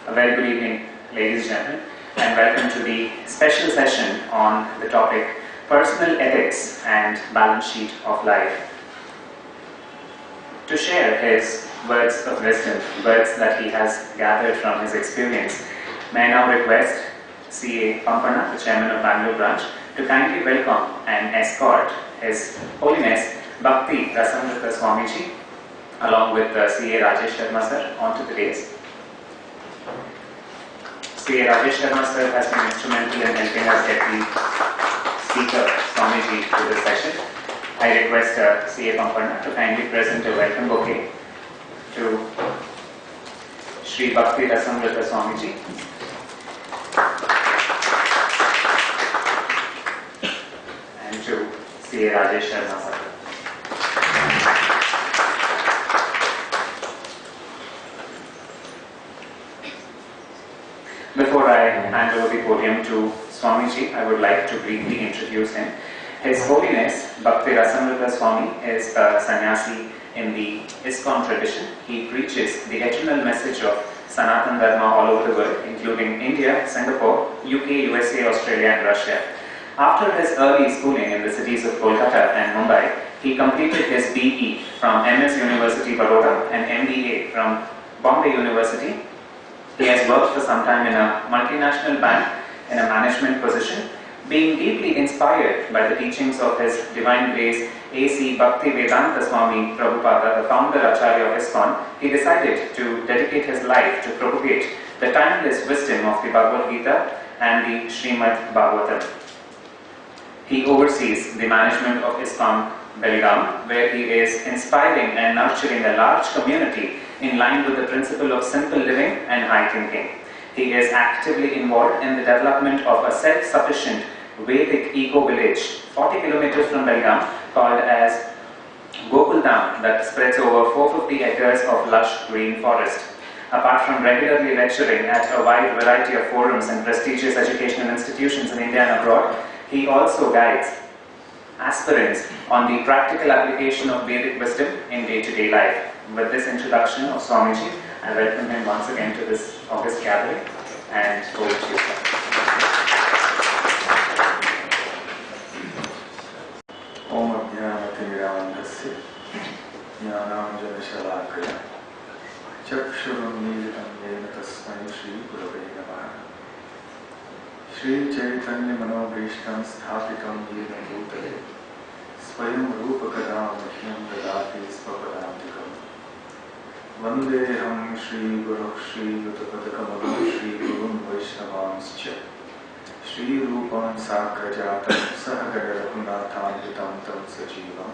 A very good evening, ladies and gentlemen, and welcome to the special session on the topic Personal Ethics and Balance Sheet of Life. To share his words of wisdom, words that he has gathered from his experience, may I now request C.A. Pampana, the chairman of Bangalore branch, to kindly welcome and escort His Holiness Bhakti Rasamrita Swamiji along with C.A. Rajesh Sharma sir onto the dais. C.A. Rajesh Sharma sir has been instrumental in helping us get the speaker Swamiji to this session. I request C.A. Pampana to kindly present a welcome bouquet to Shri Bhakti Rasamrita Swamiji. And to C.A. Rajesh Sharma sir. Before I hand over the podium to Swamiji, I would like to briefly introduce him. His Holiness Bhakti Rasamrita Swami is a sannyasi in the ISKCON tradition. He preaches the eternal message of Sanatana Dharma all over the world, including India, Singapore, UK, USA, Australia and Russia. After his early schooling in the cities of Kolkata and Mumbai, he completed his BE from MS University Baroda and MBA from Bombay University. He has worked for some time in a multinational bank in a management position. Being deeply inspired by the teachings of His Divine Grace A.C. Bhakti Vedanta Swami Prabhupada, the founder Acharya of ISKCON, he decided to dedicate his life to propagate the timeless wisdom of the Bhagavad Gita and the Srimad Bhagavatam. He oversees the management of ISKCON Belgaum, where he is inspiring and nurturing a large community in line with the principle of simple living and high thinking. He is actively involved in the development of a self-sufficient Vedic eco-village 40 kilometers from Belgaum called as Gokuldam that spreads over 450 acres of lush green forest. Apart from regularly lecturing at a wide variety of forums and prestigious educational institutions in India and abroad, he also guides aspirants on the practical application of Vedic wisdom in day-to-day life. With this introduction of Swamiji, I welcome him once again to this august gathering, and over to you, sir. Om Ajnanatirandasya Jnananjanashalakaya Chakshurunmilitam Yena Tasmai Shri Gurave Namaha Shri Chaitanya Manobhishtam Sthapitam Yena Bhutale Swayam Rupakadam Mahyam Dadati Svapadantikam Vandeham Shri Guru Shri Yutapadakamalam Shri Gurun Vaishnavanscha Shri Rupam Sakrajatam Sahagara Raghunathanvitam Tam Sajivam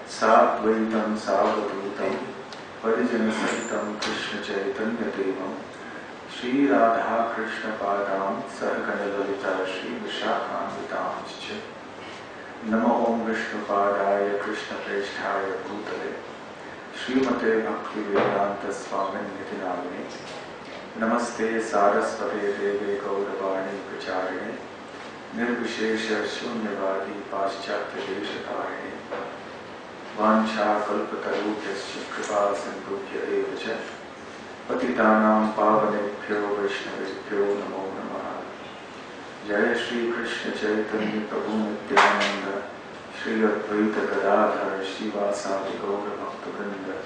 Sadvaitam Savadhutam Parijana Sahitam Krishna Chaitanya Devam Shri Radha Krishna Padam Sahagana Lalita Shri Vishakhanvitamscha Namo Om Vishnu Padaya Krishna Preshthaya Bhutale Srimate Bhakti Vedanta Swamin Nitinamini Namaste Saraswate Deve Gauravani Pracharine Nirvishesha Shunyavadi Paschatya Deshatarine Vancha Kalpatarubhyascha Kripa Sindhubhya Evacha Patitanam Pavanebhyo Vaishnavebhyo Namo Namaha Jaya Shri Krishna Chaitanya Prabhu Nityananda Shri Advaita Gadadhara Shivasadi Gaura Bhakta Vrinda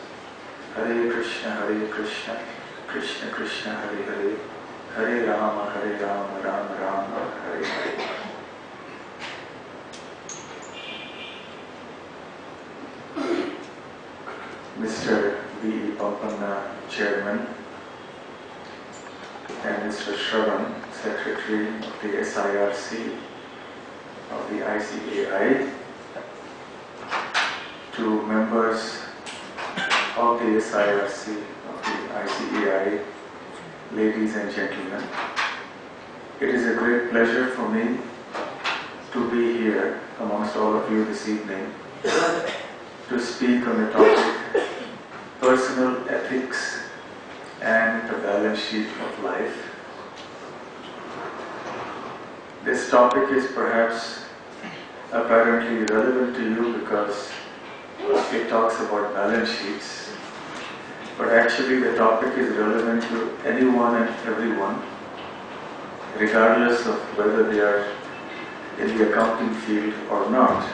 Hare Krishna Krishna Krishna Hare Hare Hare Rama Rama Rama Hare Hare. Mr. B.E. Pampana, Chairman, and Mr. Shravan, Secretary of the SIRC of the ICAI, to members of the SIRC of the ICAI, ladies and gentlemen, it is a great pleasure for me to be here amongst all of you this evening to speak on the topic personal ethics and the balance sheet of life. This topic is perhaps apparently relevant to you because it talks about balance sheets, but actually the topic is relevant to anyone and everyone, regardless of whether they are in the accounting field or not.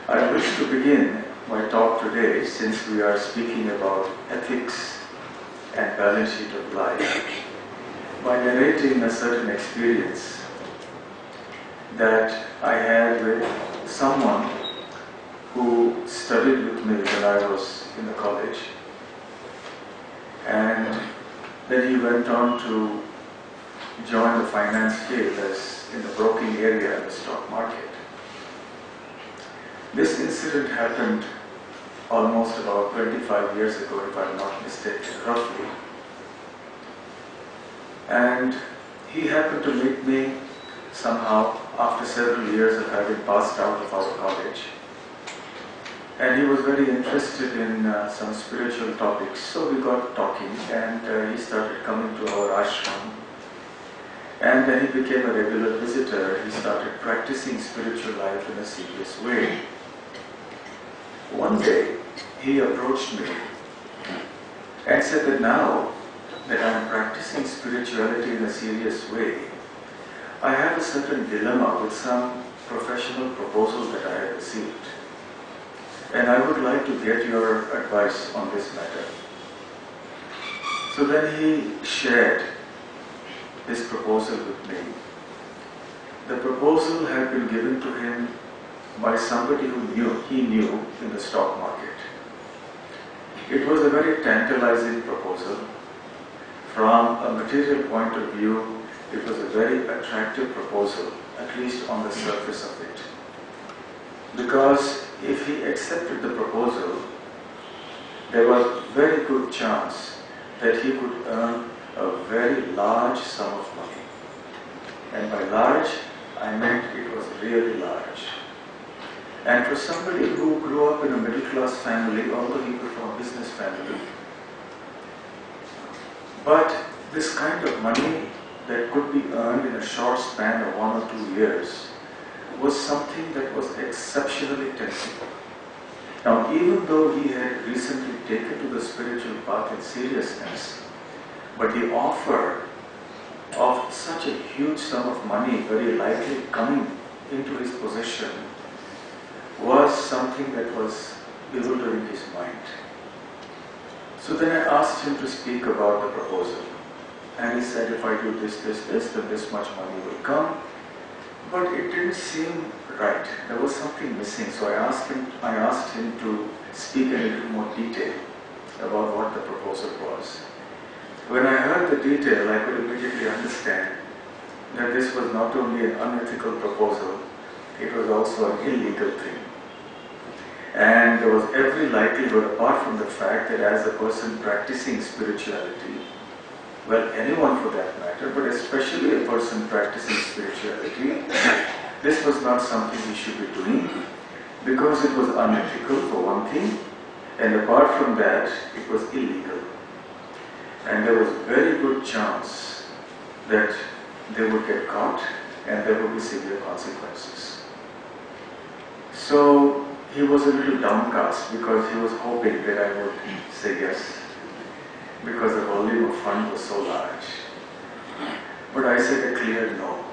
I wish to begin my talk today, since we are speaking about ethics and balance sheet of life, by narrating a certain experience that I had with someone who studied with me when I was in the college, and then he went on to join the finance field as in the broking area in the stock market. This incident happened almost about 25 years ago, if I'm not mistaken, roughly. And he happened to meet me somehow after several years of having passed out of our college. And he was very interested in some spiritual topics, so we got talking, and he started coming to our ashram. And then he became a regular visitor. He started practicing spiritual life in a serious way. One day, he approached me and said that now that I am practicing spirituality in a serious way, I have a certain dilemma with some professional proposals that I have received. And I would like to get your advice on this matter. So then he shared this proposal with me. The proposal had been given to him by somebody who he knew in the stock market. It was a very tantalizing proposal. From a material point of view, it was a very attractive proposal, at least on the surface of it. Because if he accepted the proposal, there was a very good chance that he could earn a very large sum of money. And by large, I meant it was really large. And for somebody who grew up in a middle-class family, although he was from a business family, but this kind of money that could be earned in a short span of 1 or 2 years was something that was exceptionally tempting. Now, even though he had recently taken to the spiritual path in seriousness, but the offer of such a huge sum of money very likely coming into his possession was something that was bewildering his mind. So then I asked him to speak about the proposal. And he said, if I do this, then this much money will come. But it didn't seem right. There was something missing. So I asked him to speak in a little more detail about what the proposal was. When I heard the detail, I could immediately understand that this was not only an unethical proposal, it was also an illegal thing. And there was every likelihood, apart from the fact that as a person practicing spirituality, well, anyone for that matter, but especially a person practicing spirituality, this was not something he should be doing, because it was unethical for one thing, and apart from that, it was illegal. And there was a very good chance that they would get caught and there would be severe consequences. So he was a little downcast because he was hoping that I would say yes, because the volume of fund was so large. But I said a clear no.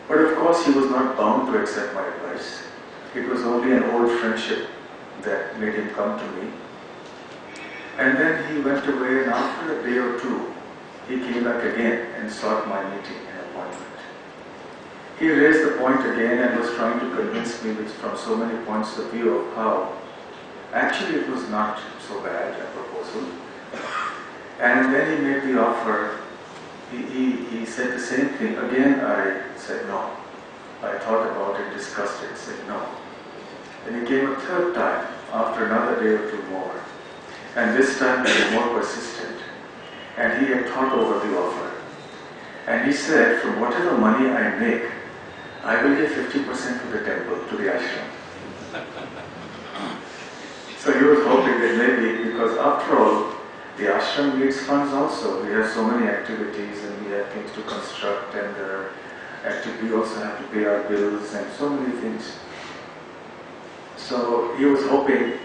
But of course he was not bound to accept my advice. It was only an old friendship that made him come to me. And then he went away, and after a day or two, he came back again and sought my meeting and appointment. He raised the point again and was trying to convince me from so many points of view of how actually it was not so bad a proposal. And then he made the offer. He said the same thing. Again I said no. I thought about it, discussed it, said no. Then he came a third time after another day or two more. And this time he was more persistent. And he had thought over the offer. And he said, from whatever money I make, I will give 50% to the temple, to the ashram. So he was hoping that maybe, because after all, the ashram needs funds also. We have so many activities and we have things to construct, and we also have to pay our bills and so many things. So he was hoping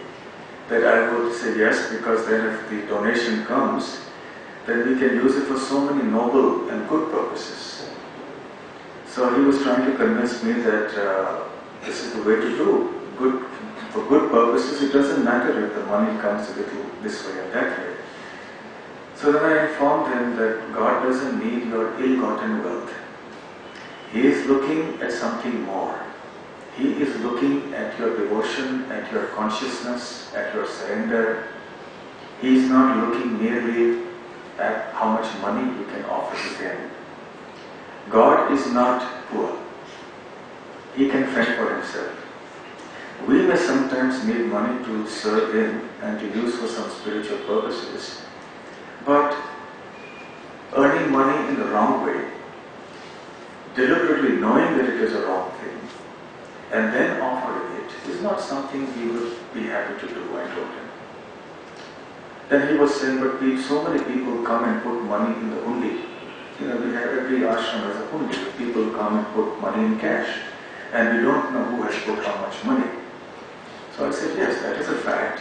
that I would say yes, because then if the donation comes, then we can use it for so many noble and good purposes. So he was trying to convince me that this is the way to do. For good purposes, it doesn't matter if the money comes a little this way or that way. So then I informed him that God doesn't need your ill-gotten wealth. He is looking at something more. He is looking at your devotion, at your consciousness, at your surrender. He is not looking merely at how much money you can offer to him. God is not poor. He can fend for himself. We may sometimes need money to serve him and to use for some spiritual purposes, but earning money in the wrong way, deliberately knowing that it is a wrong thing, and then offering it is not something he would be happy to do, I told him. Then he was saying, but so many people come and put money in the hundi. We have every ashram has a hundi. People come and put money in cash, and we don't know who has put how much money. So I said, yes, that is a fact,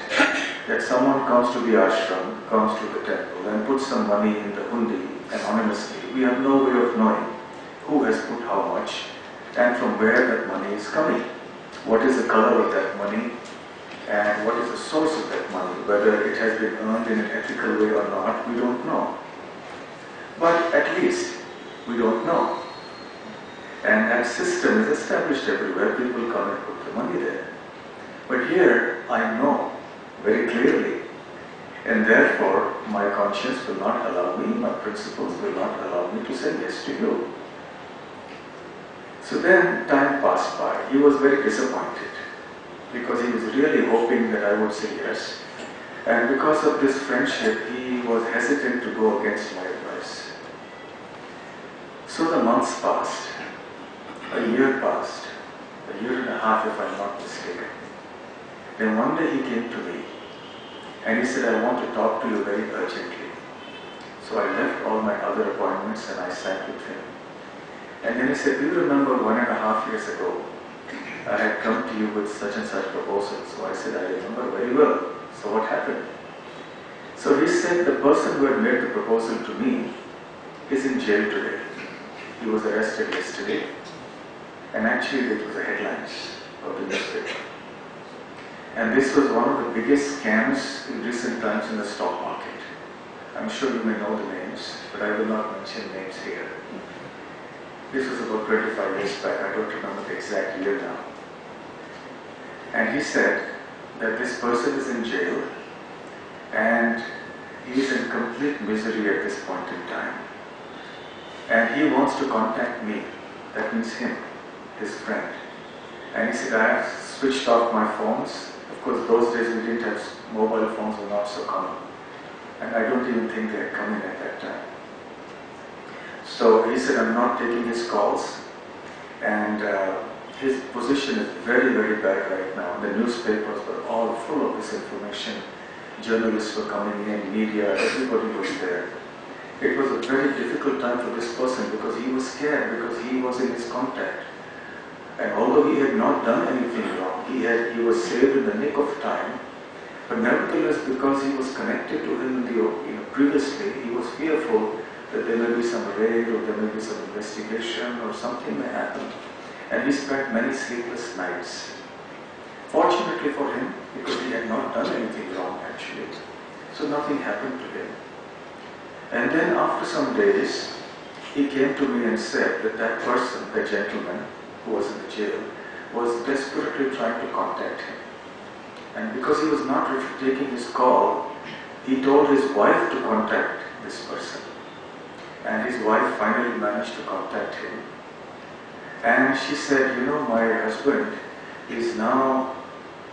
that someone comes to the ashram, comes to the temple, and puts some money in the hundi anonymously. We have no way of knowing who has put how much and from where that money is coming. What is the color of that money and what is the source of that money. Whether it has been earned in an ethical way or not, we don't know. But at least we don't know. And that system is established everywhere. People come and put the money there. But here I know very clearly, and therefore my conscience will not allow me, my principles will not allow me to say yes to you. So then time passed by. He was very disappointed because he was really hoping that I would say yes. And because of this friendship, he was hesitant to go against my advice. So the months passed, a year passed, a year and a half if I'm not mistaken. Then one day he came to me and he said, I want to talk to you very urgently. So I left all my other appointments and I sat with him. And then he said, do you remember 1.5 years ago, I had come to you with such and such proposal. So I said, I remember very well. So what happened? So he said, the person who had made the proposal to me is in jail today. He was arrested yesterday. And actually it was the headlines of the newspaper. And this was one of the biggest scams in recent times in the stock market. I'm sure you may know the names, but I will not mention names here. This was about 25 years back. I don't remember the exact year now. And he said that this person is in jail and he is in complete misery at this point in time. And he wants to contact me. That means him, his friend. And he said, I have switched off my phones. Of course, those days we didn't have mobile phones, were not so common. And I don't even think they had come in at that time. So he said, I'm not taking his calls. And his position is very, very bad right now. The newspapers were all full of this information. Journalists were coming in, media, everybody was there. It was a very difficult time for this person because he was scared, because he was in his contact. And although he had not done anything wrong, he was saved in the nick of time. But nevertheless, because he was connected to him previously, he was fearful that there may be some raid or there may be some investigation or something may happen. And he spent many sleepless nights. Fortunately for him, because he had not done anything wrong actually, so nothing happened to him. And then after some days, he came to me and said that that person, the gentleman who was in the jail, was desperately trying to contact him. And because he was not taking his call, he told his wife to contact this person. And his wife finally managed to contact him. And she said, you know, my husband is now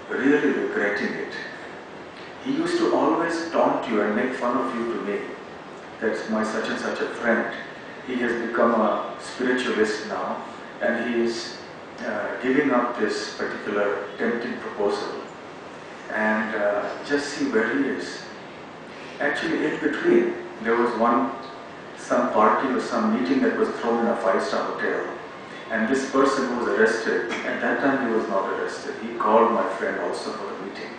really regretting it. He used to always taunt you and make fun of you to me. That's my such and such a friend. He has become a spiritualist now, and he is giving up this particular tempting proposal. And just see where he is. Actually, in between, there was some party or some meeting that was thrown in a 5-star hotel. And this person who was arrested, at that time he was not arrested. He called my friend also for the meeting.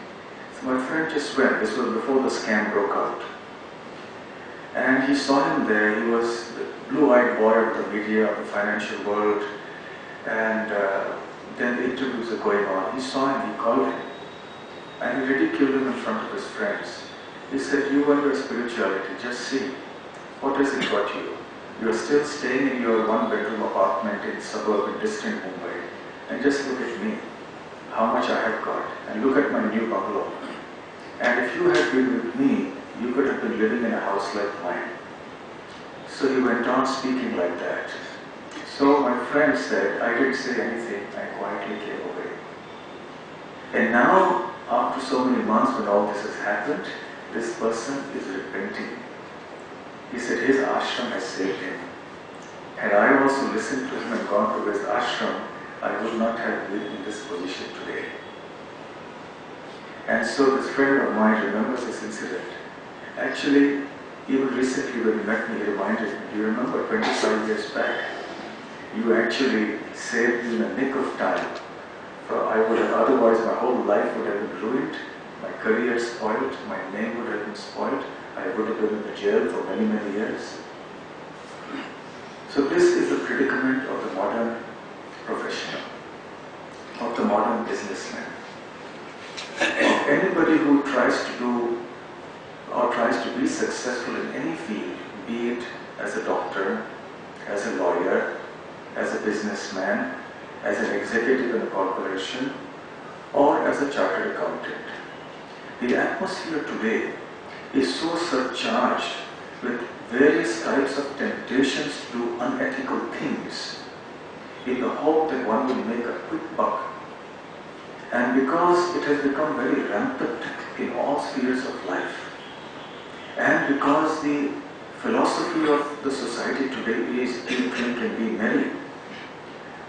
my friend just went. This was before the scam broke out. And he saw him there. He was the blue-eyed boy of the media, of the financial world. And then the interviews are going on. He saw him, he called him. And he ridiculed him in front of his friends. He said, you and your spirituality, just see, what has it got you? You are still staying in your one-bedroom apartment in suburban distant Mumbai. And just look at me, how much I have got. And look at my new bungalow. And if you had been with me, you could have been living in a house like mine. So he went on speaking like that. So my friend said, I didn't say anything, I quietly came away. And now, after so many months when all this has happened, this person is repenting. He said his ashram has saved him. Had I also listened to him and gone to his ashram, I would not have been in this position today. And so this friend of mine remembers this incident. Actually, even recently when he met me, he reminded me, do you remember 25 years back, you actually saved me in a nick of time. For I would have, otherwise my whole life would have been ruined, my career spoiled, my name would have been spoiled, I would have been in the jail for many, many years. So this is the predicament of the modern professional, of the modern businessman. Of anybody who tries to do or tries to be successful in any field, be it as a doctor, as a lawyer, as a businessman, as an executive in a corporation, or as a chartered accountant. The atmosphere today is so surcharged with various types of temptations to do unethical things in the hope that one will make a quick buck. And because it has become very rampant in all spheres of life, and because the philosophy of the society today is eat, drink and be merry,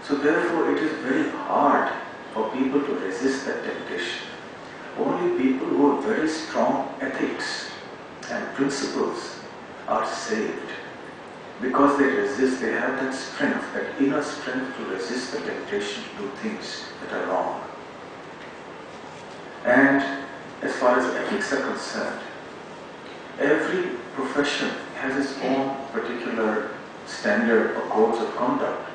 so therefore it is very hard for people to resist that temptation. Only people who have very strong ethics and principles are saved. Because they resist, they have that strength, that inner strength to resist the temptation to do things that are wrong. And as far as ethics are concerned, every profession has its own particular standard or codes of conduct.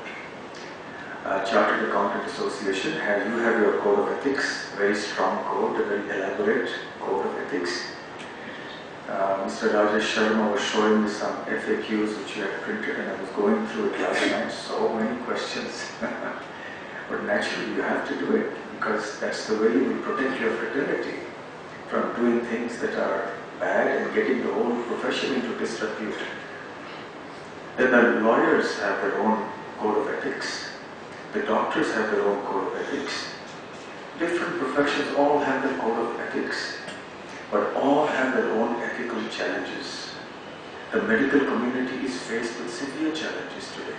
Chartered Accountant Association, you have your code of ethics, very strong code, a very elaborate code of ethics. Mr. Rajesh Sharma was showing me some FAQs which you had printed, and I was going through it last night, so many questions. But naturally you have to do it, because that's the way you will protect your fraternity from doing things that are bad and getting the whole profession into disrepute. Then the lawyers have their own code of ethics. The doctors have their own code of ethics. Different professions all have their code of ethics, but all have their own ethical challenges. The medical community is faced with severe challenges today.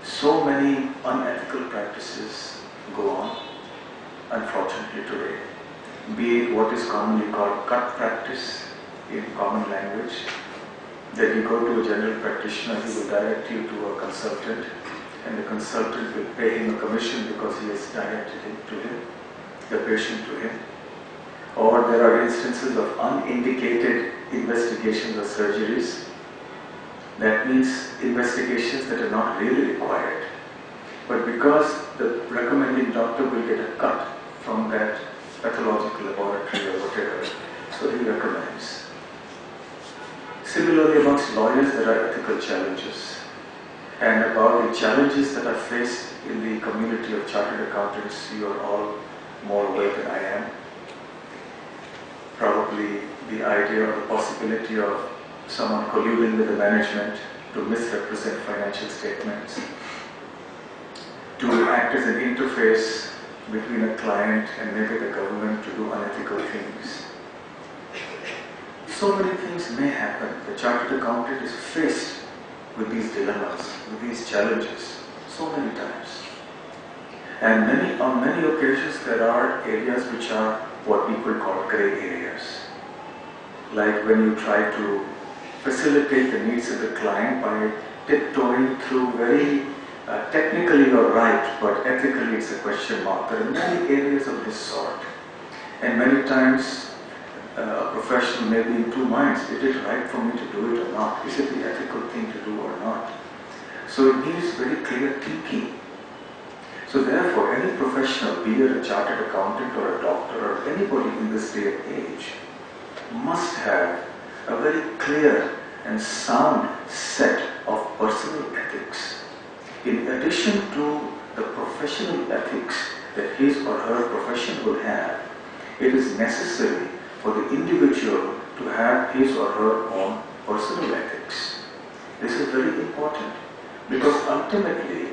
So many unethical practices go on, unfortunately today. Be it what is commonly called cut practice in common language, that you go to a general practitioner, he will direct you to a consultant, and the consultant will pay him a commission because he has directed him to him, the patient to him. Or there are instances of unindicated investigations or surgeries. That means investigations that are not really required. But because the recommending doctor will get a cut from that pathological laboratory or whatever, so he recommends. Similarly, amongst lawyers there are ethical challenges. And about the challenges that are faced in the community of chartered accountants, you are all more aware than I am. Probably the idea or the possibility of someone colluding with the management to misrepresent financial statements, to act as an interface between a client and maybe the government to do unethical things. So many things may happen. The chartered accountant is faced with these dilemmas, with these challenges, so many times. And on many occasions there are areas which are what people call grey areas. Like when you try to facilitate the needs of the client by tiptoeing through very technically you're right, but ethically it's a question mark. There are many areas of this sort. And many times a professional may be in two minds. Is it right for me to do it or not? Is it the ethical thing to do or not? So it needs very clear thinking. So therefore, any professional, be it a chartered accountant or a doctor or anybody in this day and age, must have a very clear and sound set of personal ethics. In addition to the professional ethics that his or her profession will have, it is necessary for the individual to have his or her own personal ethics. This is very important because ultimately,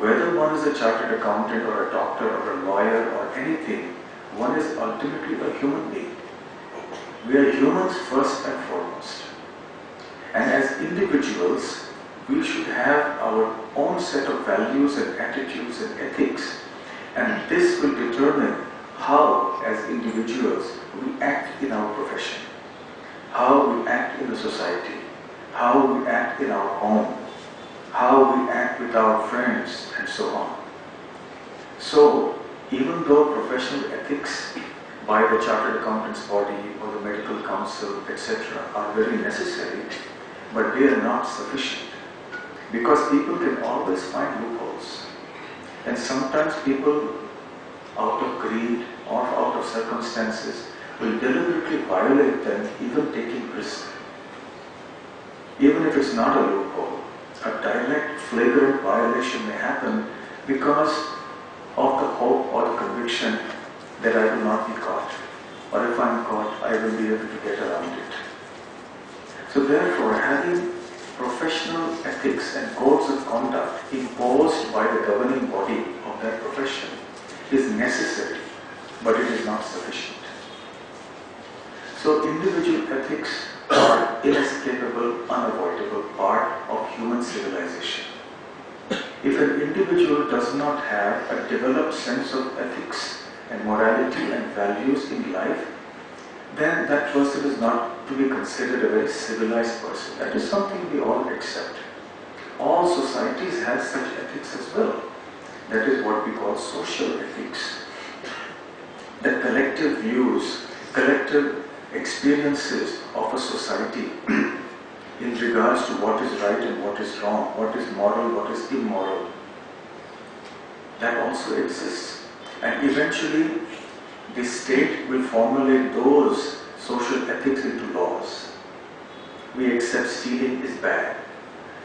whether one is a chartered accountant or a doctor or a lawyer or anything, one is ultimately a human being. We are humans first and foremost. And as individuals, we should have our own set of values and attitudes and ethics. And this will determine how, as individuals, we act in our profession, how we act in the society, how we act in our home, how we act with our friends, and so on. So, even though professional ethics by the Chartered Accountants Body or the Medical Council, etc., are very necessary, but they are not sufficient. Because people can always find loopholes. And sometimes people, out of greed or out of circumstances, will deliberately violate them, even taking risk. Even if it's not a loophole, a direct, flagrant violation may happen because of the hope or the conviction that I will not be caught. Or if I'm caught, I will be able to get around it. So therefore, having professional ethics and codes of conduct imposed by the governing body of that profession is necessary, but it is not sufficient. So individual ethics are inescapable, unavoidable part of human civilization. If an individual does not have a developed sense of ethics and morality and values in life, then that person is not to be considered a very civilized person. That is something we all accept. All societies have such ethics as well. That is what we call social ethics. The collective views, collective experiences of a society in regards to what is right and what is wrong, what is moral, what is immoral. That also exists. And eventually, the state will formulate those social ethics into laws. We accept stealing is bad.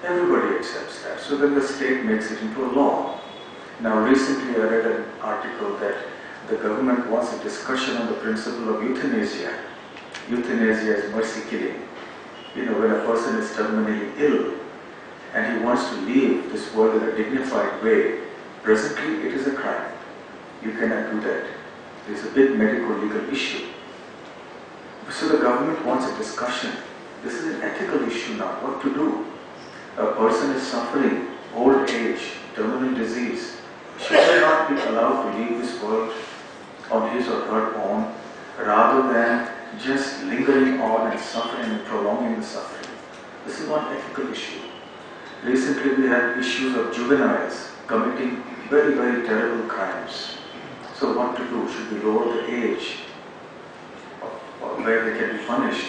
Everybody accepts that. So then the state makes it into a law. Now recently I read an article that the government wants a discussion on the principle of euthanasia. Euthanasia is mercy killing. You know, when a person is terminally ill and he wants to leave this world in a dignified way, presently it is a crime. You cannot do that. It is a big medical legal issue. So the government wants a discussion. This is an ethical issue now. What to do? A person is suffering, old age, terminal disease. Should he not be allowed to leave this world on his or her own rather than just lingering on and suffering and prolonging the suffering? This is one ethical issue. Recently we had issues of juveniles committing very, very terrible crimes. So what to do? Should we lower the age of where they can be punished?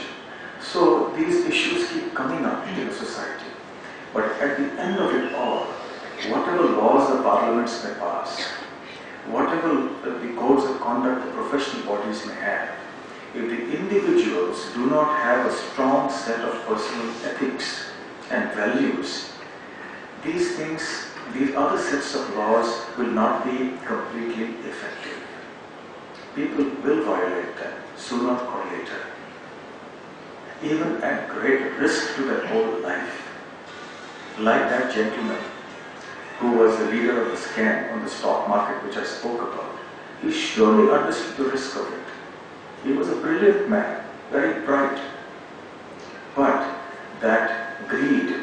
So these issues keep coming up in the society. But at the end of it all, whatever laws the parliaments may pass, whatever the codes of conduct the professional bodies may have, if the individuals do not have a strong set of personal ethics and values, these things, these other sets of laws will not be completely effective. People will violate them sooner or later, even at great risk to their whole life. Like that gentleman who was the leader of the scam on the stock market which I spoke about. He surely understood the risk of it. He was a brilliant man, very bright. But that greed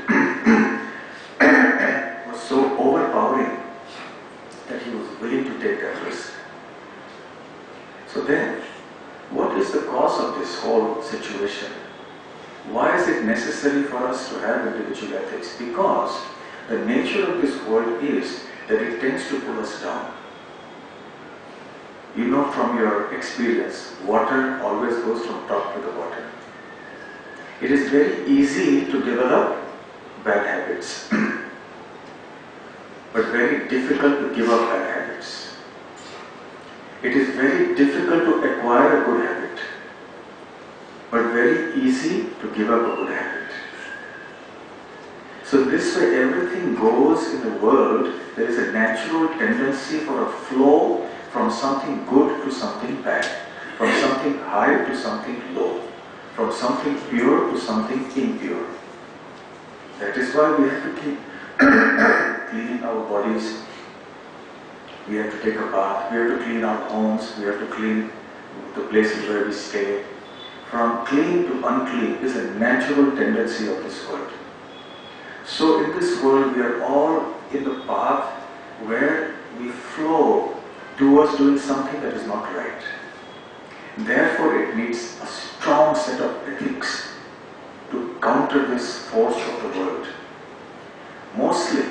was so overpowering that he was willing to take that risk. So then, what is the cause of this whole situation? Why is it necessary for us to have individual ethics? Because the nature of this world is that it tends to pull us down. You know from your experience, water always goes from top to the bottom. It is very easy to develop bad habits, but very difficult to give up bad habits. It is very difficult to acquire a good habit, but very easy to give up a good habit. So this way everything goes in the world. There is a natural tendency for a flow from something good to something bad, from something high to something low, from something pure to something impure. That is why we have to keep cleaning our bodies. We have to take a bath, we have to clean our homes, we have to clean the places where we stay. From clean to unclean is a natural tendency of this world. So in this world we are all in the path where we flow towards doing something that is not right. Therefore it needs a strong set of ethics to counter this force of the world. Mostly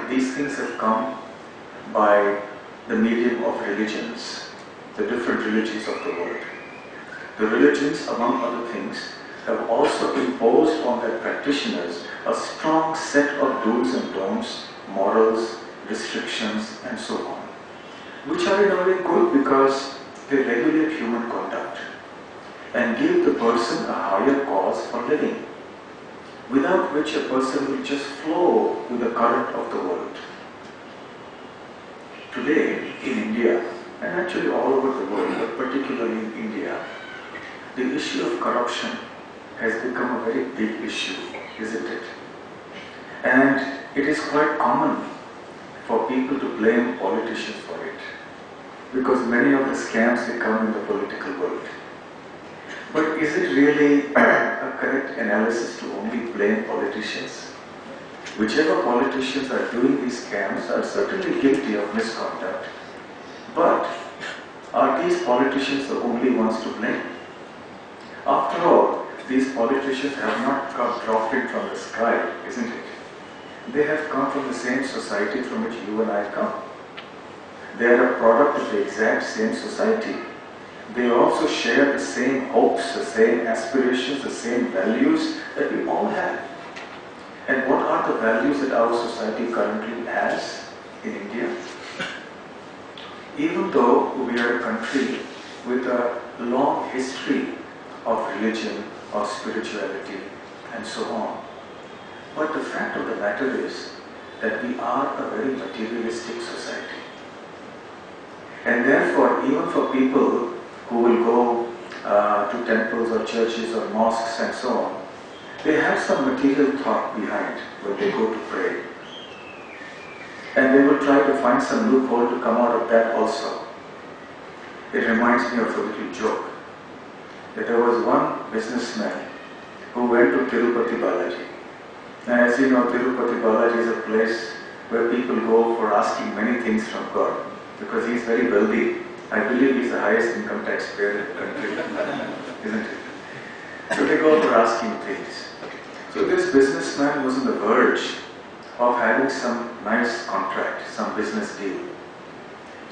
these things have come by the medium of religions, the different religions of the world. The religions, among other things, have also imposed on their practitioners a strong set of do's and don'ts, morals, restrictions and so on, which are in a way good because they regulate human conduct and give the person a higher cause for living, without which a person will just flow with the current of the world. Today in India, and actually all over the world, but particularly in India, the issue of corruption has become a very big issue, isn't it? And it is quite common for people to blame politicians for it, because many of the scams they come in the political world. But is it really a correct analysis to only blame politicians? Whichever politicians are doing these scams are certainly guilty of misconduct, but are these politicians the only ones to blame? After all, these politicians have not come dropped in from the sky, isn't it? They have come from the same society from which you and I come. They are a product of the exact same society. They also share the same hopes, the same aspirations, the same values that we all have. And what are the values that our society currently has in India? Even though we are a country with a long history of religion, of spirituality, and so on, but the fact of the matter is that we are a very materialistic society. And therefore, even for people who will go to temples or churches or mosques and so on, they have some material thought behind when they go to pray. And they will try to find some loophole to come out of that also. It reminds me of a little joke, that there was one businessman who went to Tirupati Balaji. Now, as you know, Tirupati Balaji is a place where people go for asking many things from God, because he is very wealthy. I believe he is the highest income taxpayer in the country, isn't it? So they go for asking things. So this businessman was on the verge of having some nice contract, some business deal.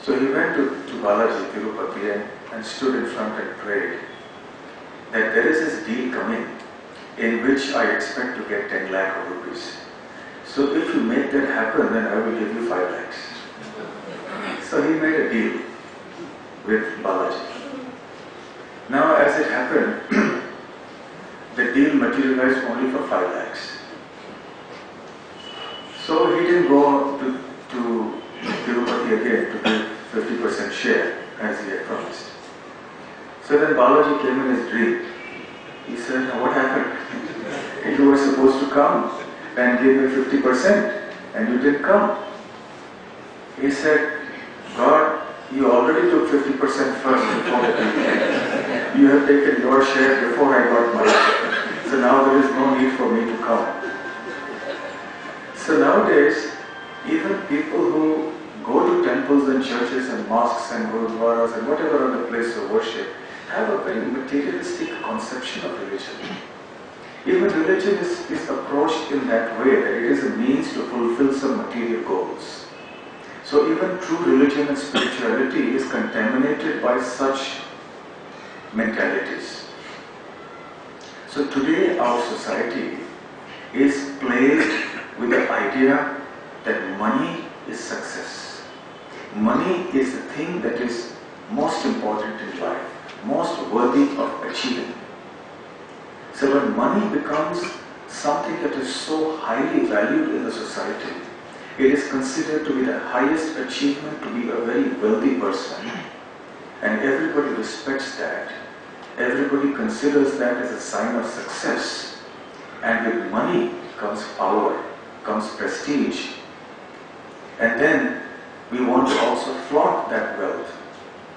So he went to Balaji, Tirupati, and stood in front and prayed that there is this deal coming in which I expect to get 10 lakh of rupees. So if you make that happen, then I will give you 5 lakhs. So he made a deal with Balaji. Now as it happened, the deal materialized only for 5 lakhs. So he didn't go to Tirupati again to give 50% share as he had promised. So then Balaji came in his dream. He said, "Now what happened? You were supposed to come and give me 50% and you didn't come." He said, "God, you already took 50% first before the deal. You have taken your share before I got my share. So now there is no need for me to come." So nowadays, even people who go to temples and churches and mosques and gurudwaras and whatever other place of worship have a very materialistic conception of religion. Even religion is approached in that way, that it is a means to fulfill some material goals. So even true religion and spirituality is contaminated by such mentalities. So today our society is plagued with the idea that money is success. Money is the thing that is most important in life, most worthy of achieving. So when money becomes something that is so highly valued in the society, it is considered to be the highest achievement to be a very wealthy person, and everybody respects that. Everybody considers that as a sign of success. And with money comes power, comes prestige. And then we want to also flaunt that wealth.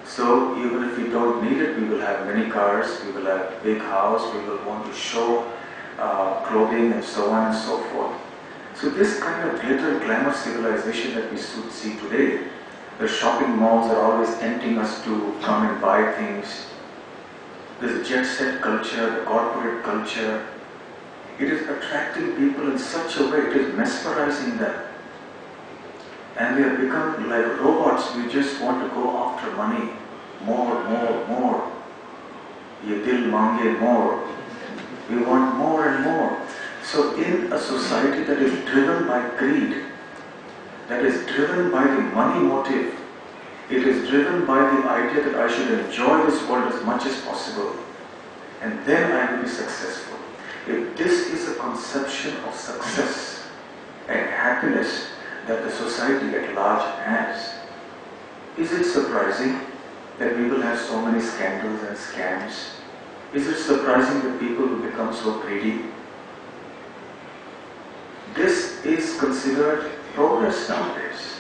So even if we don't need it, we will have many cars, we will have a big house, we will want to show clothing and so on and so forth. So this kind of glitter glamour civilization that we see today, the shopping malls are always tempting us to come and buy things. This jet set culture, the corporate culture, it is attracting people in such a way, it is mesmerizing them. And we have become like robots, we just want to go after money. More, more, more. Ye dil mange more. We want more and more. So in a society that is driven by greed, that is driven by the money motive, it is driven by the idea that I should enjoy this world as much as possible, and then I will be successful. If this is a conception of success and happiness that the society at large has, is it surprising that we will have so many scandals and scams? Is it surprising that people will become so greedy? This is considered progress nowadays.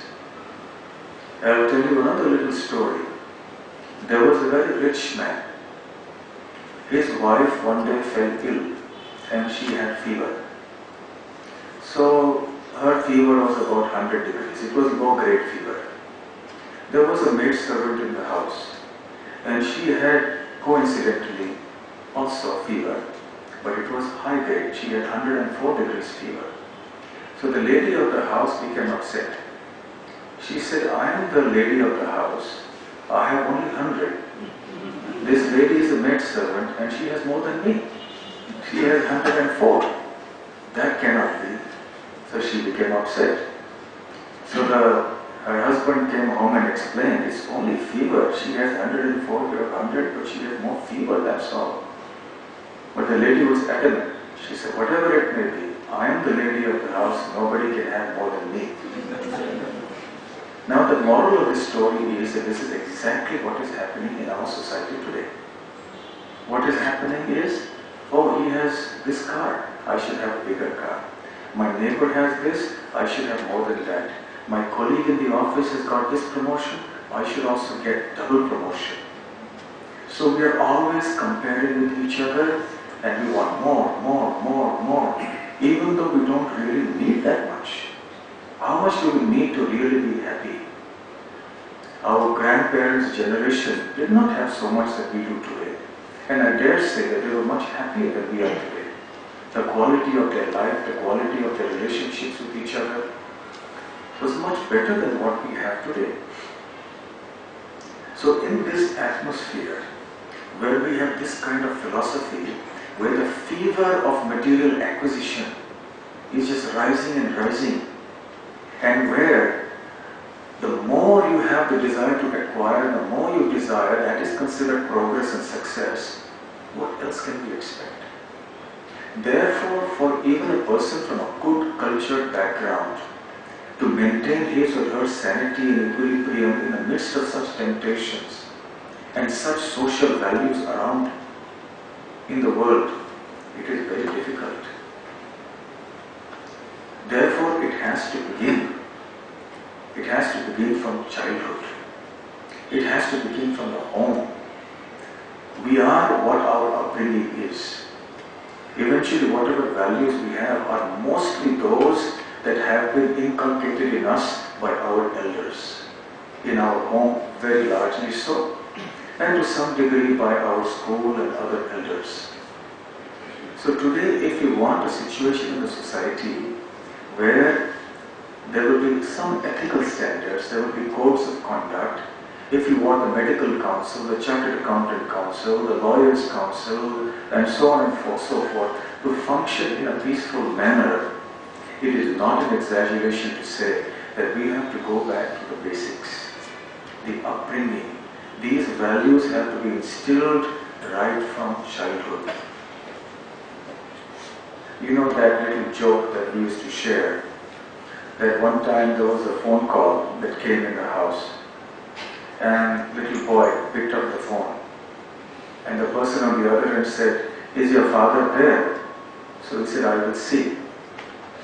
I will tell you another little story. There was a very rich man. His wife one day fell ill and she had fever. So her fever was about 100 degrees. It was low-grade fever. There was a maid servant in the house and she had coincidentally also fever, but it was high grade. She had 104 degrees fever. So the lady of the house became upset. She said, I am the lady of the house. I have only 100. This lady is a maid servant and she has more than me. She has 104. That cannot be. So she became upset. So her husband came home and explained, it's only fever. She has 104, you have 100, but she has more fever, that's all. But the lady was adamant. She said, whatever it may be, I am the lady of the house, nobody can have more than me. Now the moral of this story is that this is exactly what is happening in our society today. What is happening is, oh, he has this car, I should have a bigger car. My neighbor has this, I should have more than that. My colleague in the office has got this promotion, I should also get double promotion. So we are always comparing with each other and we want more, more, more, more, even though we don't really need that much. How much do we need to really be happy? Our grandparents' generation did not have so much that we do today. And I dare say that they were much happier than we are today. The quality of their life, the quality of their relationships with each other was much better than what we have today. So in this atmosphere, where we have this kind of philosophy, where the fever of material acquisition is just rising and rising, and where the more you have the desire to acquire, the more you desire, that is considered progress and success, what else can we expect? Therefore, for even a person from a good cultured background to maintain his or her sanity and equilibrium in the midst of such temptations and such social values around in the world, it is very difficult. Therefore, it has to begin. It has to begin from childhood. It has to begin from the home. We are what our upbringing is. Eventually, whatever values we have are mostly those that have been inculcated in us by our elders. In our home, very largely so, and to some degree by our school and other elders. So today, if you want a situation in the society where there will be some ethical standards, there will be codes of conduct. If you want the medical council, the chartered accountant council, the lawyers council, and so on and so forth, to function in a peaceful manner, it is not an exaggeration to say that we have to go back to the basics, the upbringing. These values have to be instilled right from childhood. You know that little joke that we used to share, that one time there was a phone call that came in the house, and little boy picked up the phone, and the person on the other end said, "Is your father there?" So he said, "I will see."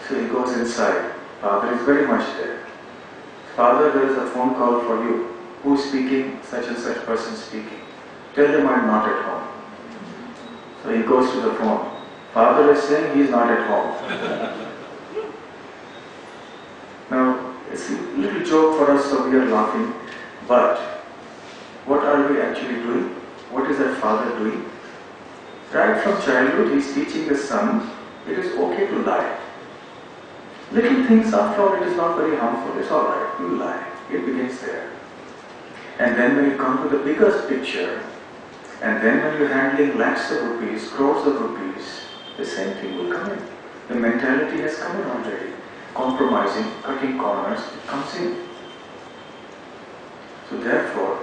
So he goes inside. Father is very much there. "Father, there is a phone call for you. Who's speaking?" "Such and such person speaking." "Tell them I'm not at home." So he goes to the phone. Father is saying he's not at home. Now, it's a little joke for us, so we are laughing. But what are we actually doing? What is that father doing? Right from childhood, he's teaching the son, it is okay to lie. Little things, after all, it is not very harmful. It's all right. You lie. It begins there. And then when you come to the biggest picture, and then when you're handling lakhs of rupees, crores of rupees, the same thing will come in. The mentality has come in already. Compromising, cutting corners, it comes in. So therefore,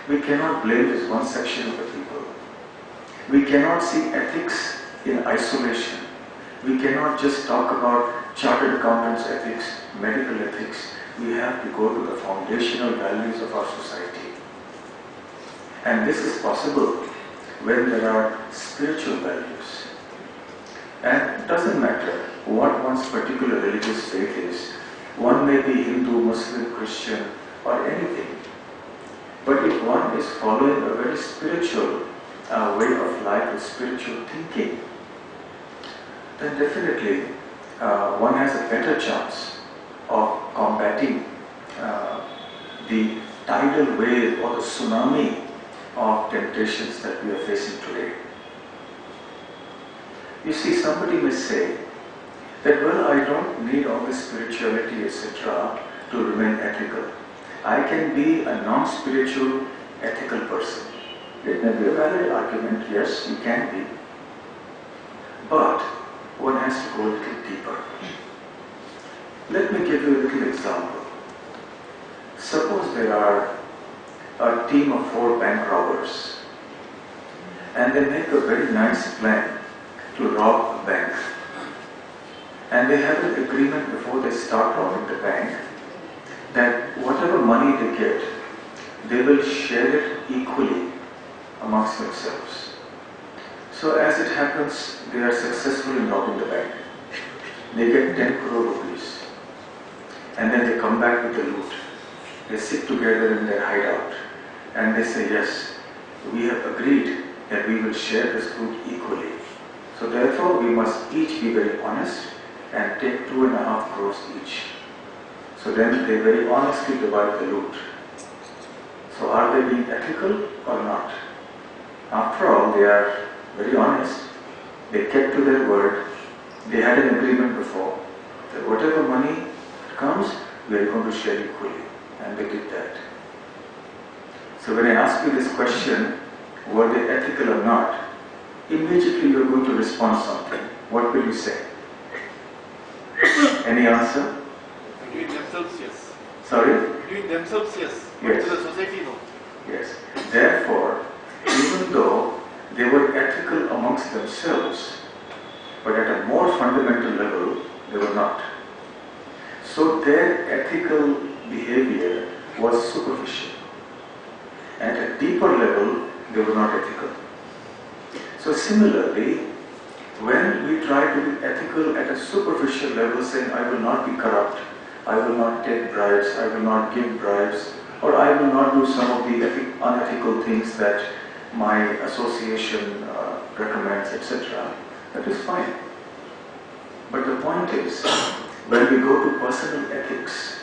we cannot blame this one section of the people. We cannot see ethics in isolation. We cannot just talk about chartered accountants ethics, medical ethics. We have to go to the foundational values of our society. And this is possible when there are spiritual values. And it doesn't matter what one's particular religious faith is. One may be Hindu, Muslim, Christian, or anything. But if one is following a very spiritual way of life, with spiritual thinking, then definitely one has a better chance of combating the tidal wave or the tsunami of temptations that we are facing today. You see, somebody may say that, well, I don't need all this spirituality, etc., to remain ethical. I can be a non-spiritual, ethical person. It may be a valid argument, yes, you can be. But one has to go a little deeper. Let me give you a little example. Suppose there are a team of 4 bank robbers, and they make a very nice plan to rob a bank. And they have an agreement before they start robbing the bank that whatever money they get, they will share it equally amongst themselves. So as it happens, they are successful in robbing the bank. They get 10 crore rupees. And then they come back with the loot. They sit together in their hideout and they say, yes, we have agreed that we will share this loot equally. So therefore we must each be very honest and take 2.5 crores each. So then they very honestly divide the loot. So are they being ethical or not? After all, they are very honest. They kept to their word. They had an agreement before that whatever money comes, we are going to share equally. And they did that. So when I ask you this question, were they ethical or not, immediately you are going to respond something. What will you say? Any answer? Between themselves, yes. Sorry? Between themselves, yes. Yes. But to the society, no. Yes. Therefore, even though they were ethical amongst themselves, but at a more fundamental level, they were not. So their ethical behavior was superficial. At a deeper level, they were not ethical. So similarly, when we try to be ethical at a superficial level, saying, I will not be corrupt, I will not take bribes, I will not give bribes, or I will not do some of the unethical things that my association recommends, etc. That is fine. But the point is, when we go to personal ethics,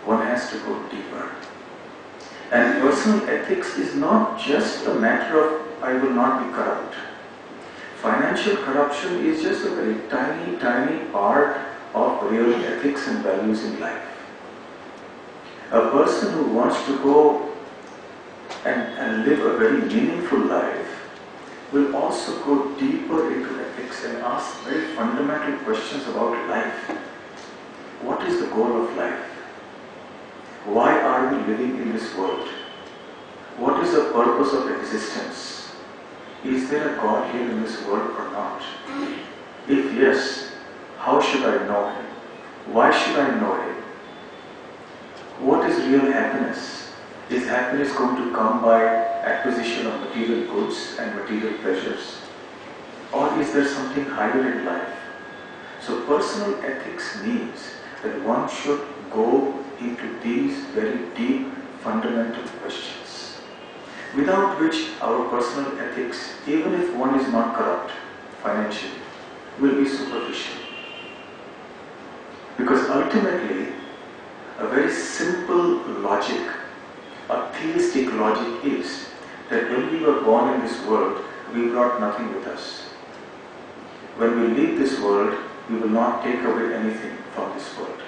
one has to go deeper. And personal ethics is not just a matter of, I will not be corrupt. Financial corruption is just a very tiny, tiny part of real ethics and values in life. A person who wants to go and live a very meaningful life will also go deeper into ethics and ask very fundamental questions about life. What is the goal of life? Why are we living in this world? What is the purpose of existence? Is there a God here in this world or not? If yes, how should I know Him? Why should I know Him? What is real happiness? Is happiness going to come by acquisition of material goods and material pleasures? Or is there something higher in life? So personal ethics means that one should go into these very deep fundamental questions, without which our personal ethics, even if one is not corrupt financially, will be superficial. Because ultimately, a very simple logic, a theistic logic is that when we were born in this world, we brought nothing with us. When we leave this world, we will not take away anything from this world.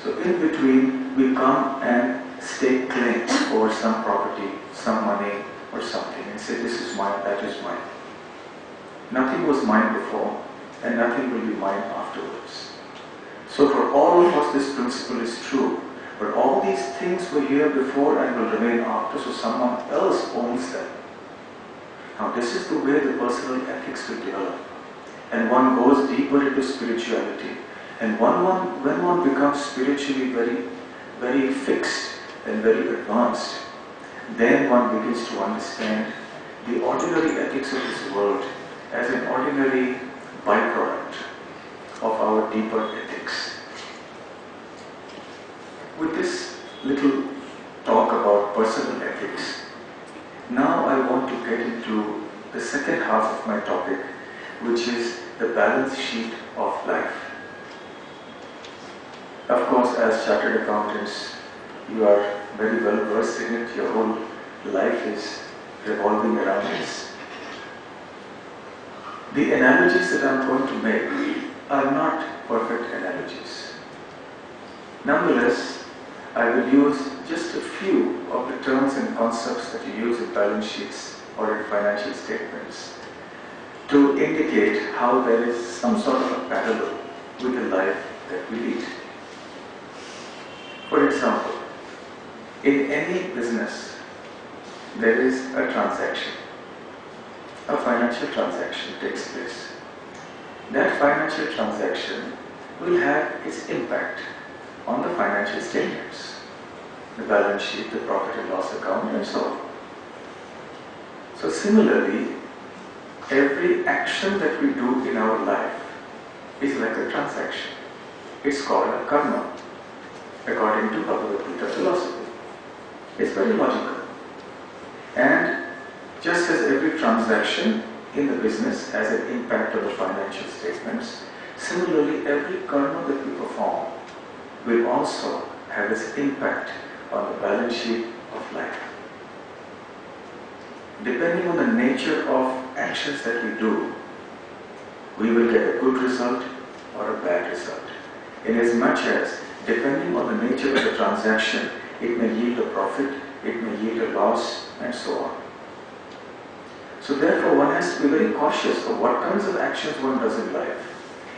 So in between, we come and stake claims over some property, some money or something and say, this is mine, that is mine. Nothing was mine before and nothing will be mine afterwards. So for all of us, this principle is true. But all these things were here before and will remain after, so someone else owns them. Now this is the way the personal ethics will develop. And one goes deeper into spirituality. And when one becomes spiritually very, very fixed and very advanced, then one begins to understand the ordinary ethics of this world as an ordinary byproduct of our deeper ethics. With this little talk about personal ethics, now I want to get into the second half of my topic, which is the balance sheet of life. Of course, as chartered accountants, you are very well versed in it. Your whole life is revolving around this. The analogies that I'm going to make are not perfect analogies. Nonetheless, I will use just a few of the terms and concepts that you use in balance sheets or in financial statements to indicate how there is some sort of a parallel with the life that we lead. For example, in any business, there is a transaction. A financial transaction takes place. That financial transaction will have its impact on the financial statements, the balance sheet, the profit and loss account, and so on. So similarly, every action that we do in our life is like a transaction. It's called a karma, according to Bhagavad Gita philosophy. It's very logical. And just as every transaction in the business has an impact on the financial statements, similarly every karma that we perform will also have its impact on the balance sheet of life. Depending on the nature of actions that we do, we will get a good result or a bad result. Inasmuch as, depending on the nature of the transaction, it may yield a profit, it may yield a loss, and so on. So therefore, one has to be very cautious of what kinds of actions one does in life.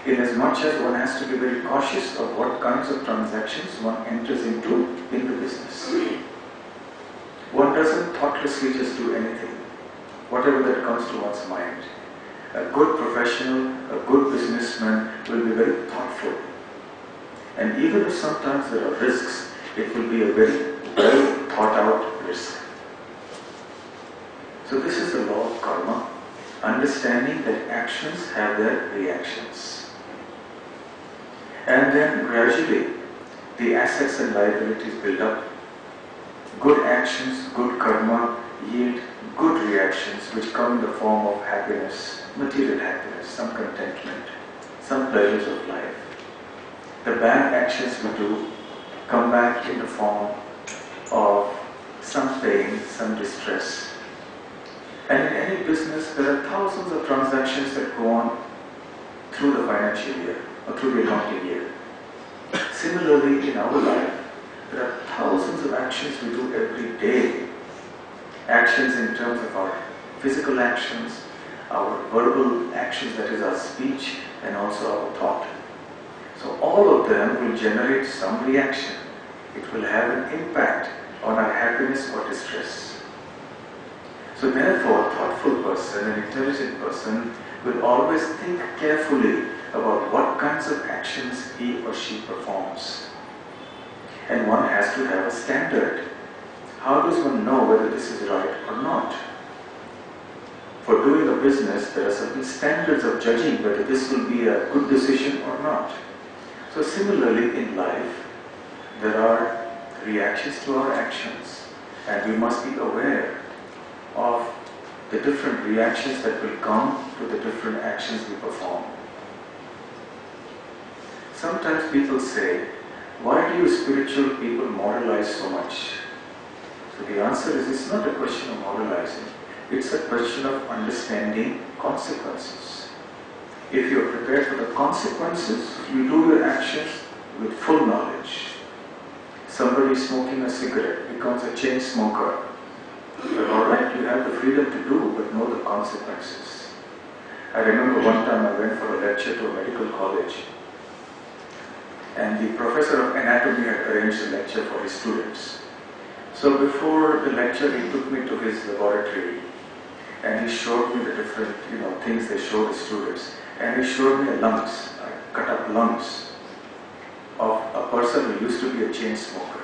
Inasmuch as one has to be very cautious of what kinds of transactions one enters into in the business. One doesn't thoughtlessly just do anything, whatever that comes to one's mind. A good professional, a good businessman will be very thoughtful. And even if sometimes there are risks, it will be a very well thought out risk. So this is the law of karma, understanding that actions have their reactions. And then gradually, the assets and liabilities build up. Good actions, good karma yield good reactions which come in the form of happiness, material happiness, some contentment, some pleasures of life. The bad actions we do come back in the form of some pain, some distress. And in any business, there are thousands of transactions that go on through the financial year or through the accounting year. Similarly, in our life, there are thousands of actions we do every day. Actions in terms of our physical actions, our verbal actions, that is our speech, and also our thought. So all of them will generate some reaction. It will have an impact on our happiness or distress. So therefore, a thoughtful person, an intelligent person, will always think carefully about what kinds of actions he or she performs. And one has to have a standard. How does one know whether this is right or not? For doing a business, there are certain standards of judging whether this will be a good decision or not. So similarly in life, there are reactions to our actions, and we must be aware of the different reactions that will come to the different actions we perform. Sometimes people say, why do you spiritual people moralize so much? So the answer is, it's not a question of moralizing. It's a question of understanding consequences. If you're prepared for the consequences, you do your actions with full knowledge. Somebody smoking a cigarette becomes a chain smoker. But alright, you have the freedom to do, but know the consequences. I remember one time I went for a lecture to a medical college, and the professor of anatomy had arranged a lecture for his students. So before the lecture, he took me to his laboratory, and he showed me the different things they show the students. And he showed me lungs, cut up lungs of a person who used to be a chain smoker.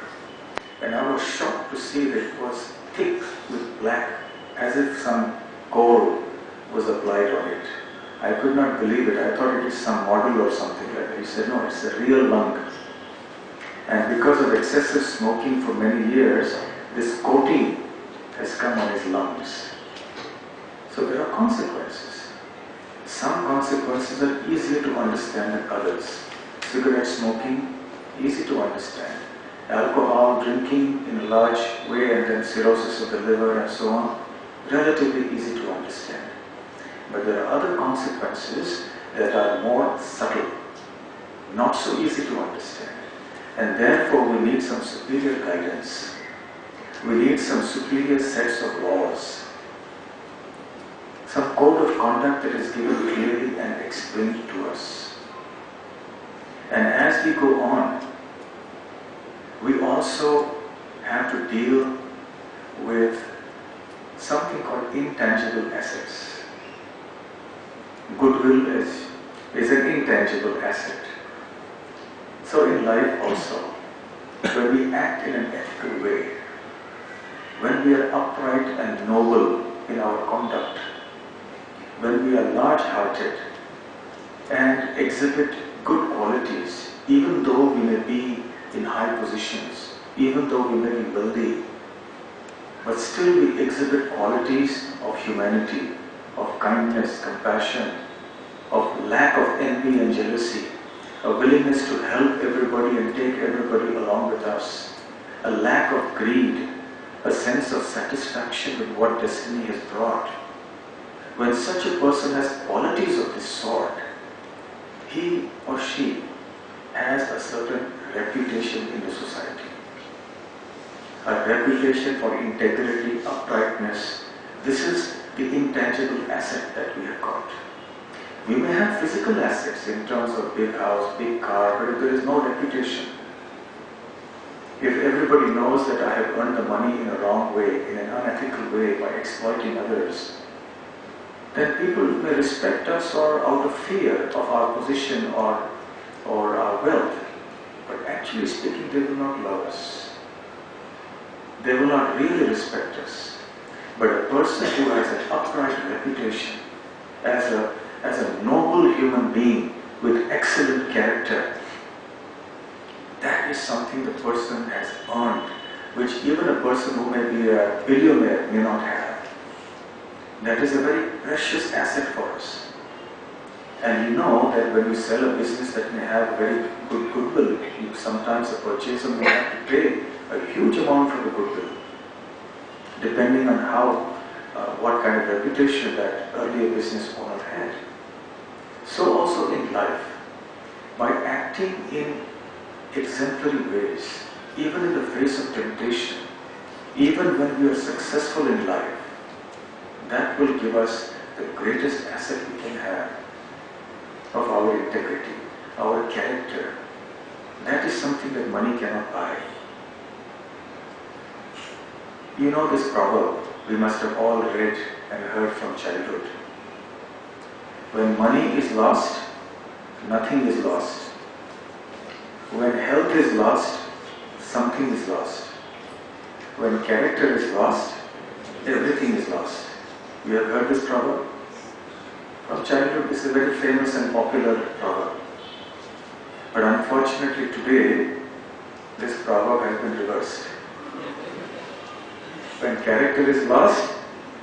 And I was shocked to see that it was thick with black, as if some coal was applied on it. I could not believe it. I thought it is some model or something like that. He said, no, it's a real lung. And because of excessive smoking for many years, this coating has come on his lungs. So there are consequences. Some consequences are easier to understand than others. Cigarette smoking, easy to understand. Alcohol drinking in a large way, and then cirrhosis of the liver and so on, relatively easy to understand. But there are other consequences that are more subtle, not so easy to understand. And therefore we need some superior guidance. We need some superior sets of laws. Some code of conduct that is given clearly and explained to us. And as we go on, we also have to deal with something called intangible assets. Goodwill is an intangible asset. So in life also, when we act in an ethical way, when we are upright and noble in our conduct, when we are large-hearted and exhibit good qualities, even though we may be in high positions, even though we may be wealthy, but still we exhibit qualities of humanity, of kindness, compassion, of lack of envy and jealousy, a willingness to help everybody and take everybody along with us, a lack of greed, a sense of satisfaction with what destiny has brought. When such a person has qualities of this sort, he or she has a certain reputation in the society. A reputation for integrity, uprightness. This is the intangible asset that we have got. We may have physical assets in terms of big house, big car, but if there is no reputation, if everybody knows that I have earned the money in a wrong way, in an unethical way, by exploiting others, then people may respect us or out of fear of our position or our wealth. But actually speaking, they will not love us. They will not really respect us. But a person who has an upright reputation, as a noble human being with excellent character, that is something the person has earned, which even a person who may be a billionaire may not have. That is a very precious asset for us. And you know that when you sell a business that may have very good goodwill, sometimes a purchaser may have to pay a huge amount for the goodwill, depending on what kind of reputation that earlier business owner had. So also in life, by acting in exemplary ways, even in the face of temptation, even when we are successful in life, that will give us the greatest asset we can have of our integrity, our character. That is something that money cannot buy. You know this proverb, we must have all read and heard from childhood. When money is lost, nothing is lost. When health is lost, something is lost. When character is lost, everything is lost. You have heard this proverb? From childhood, this is a very famous and popular proverb. But unfortunately today, this proverb has been reversed. When character is lost,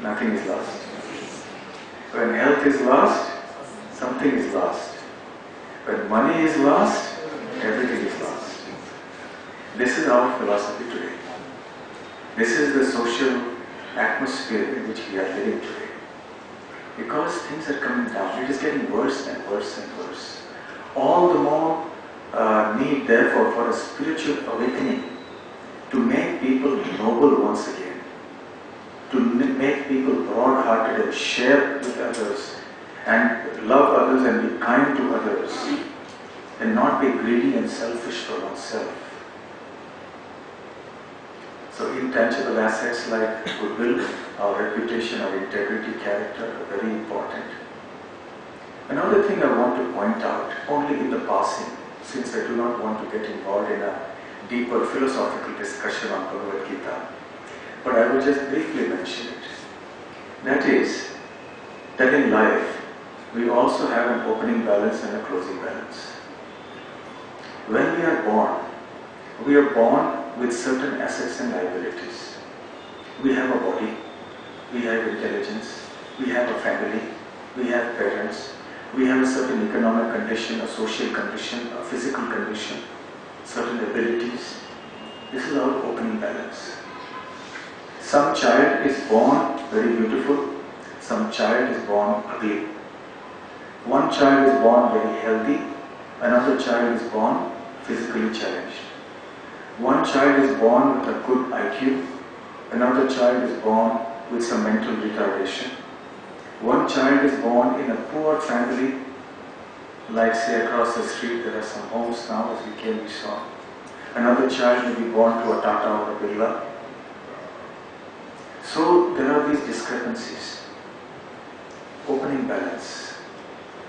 nothing is lost. When health is lost, something is lost. When money is lost, everything is lost. This is our philosophy today. This is the social atmosphere in which we are living today. Because things are coming down, it is getting worse and worse and worse. All the more need therefore for a spiritual awakening to make people noble once again, to make people broad-hearted and share with others and love others and be kind to others and not be greedy and selfish for oneself. So intangible assets like goodwill, our reputation, our integrity, character are very important. Another thing I want to point out, only in the passing, since I do not want to get involved in a deeper philosophical discussion on Bhagavad Gita, but I will just briefly mention it. That is, that in life, we also have an opening balance and a closing balance. When we are born with certain assets and liabilities. We have a body, we have intelligence, we have a family, we have parents, we have a certain economic condition, a social condition, a physical condition, certain abilities. This is our opening balance. Some child is born very beautiful, some child is born ugly. One child is born very healthy, another child is born physically challenged. One child is born with a good IQ, another child is born with some mental retardation. One child is born in a poor family, like say across the street there are some homes now as we saw. Another child may be born to a Tata or a Birla. So there are these discrepancies. Opening balance.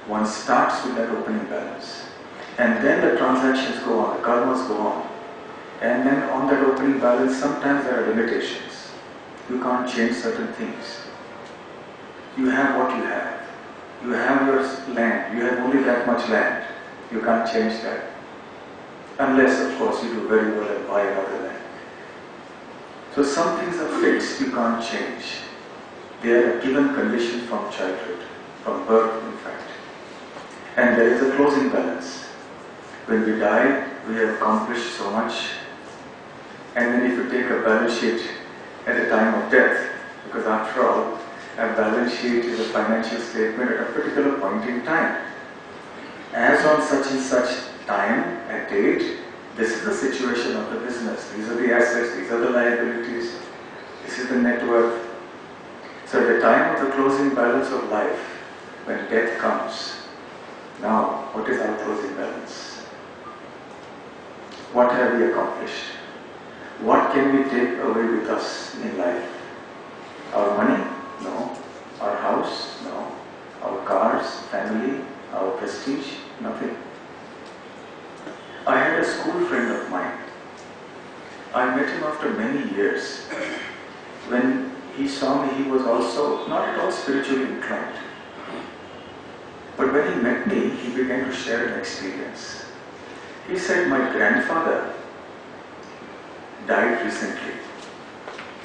One starts with that opening balance. And then the transactions go on, the karmas go on. And then on that opening balance, sometimes there are limitations. You can't change certain things. You have what you have. You have your land. You have only that much land. You can't change that. Unless, of course, you do very well and buy another land. So some things are fixed, you can't change. They are a given condition from childhood, from birth in fact. And there is a closing balance. When we die, we have accomplished so much. And then if you take a balance sheet at the time of death, because after all, a balance sheet is a financial statement at a particular point in time. As on such and such time and date, this is the situation of the business. These are the assets, these are the liabilities, this is the net worth. So at the time of the closing balance of life, when death comes, now what is our closing balance? What have we accomplished? What can we take away with us in life? Our money? No. Our house? No. Our cars? Family? Our prestige? Nothing. I had a school friend of mine. I met him after many years. When he saw me, he was also not at all spiritually inclined. But when he met me, he began to share an experience. He said, my grandfather died recently.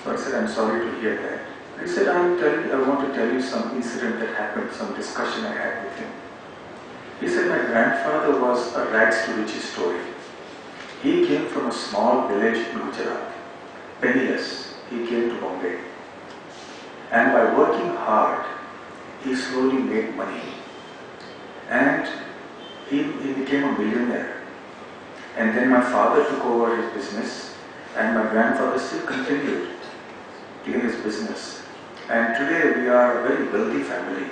So I said, I'm sorry to hear that. He said, I want to tell you some incident that happened, some discussion I had with him. He said, my grandfather was a rags to riches story. He came from a small village in Gujarat, penniless. He came to Bombay. And by working hard, he slowly made money. And he became a millionaire. And then my father took over his business, and my grandfather still continued in his business. And today we are a very wealthy family.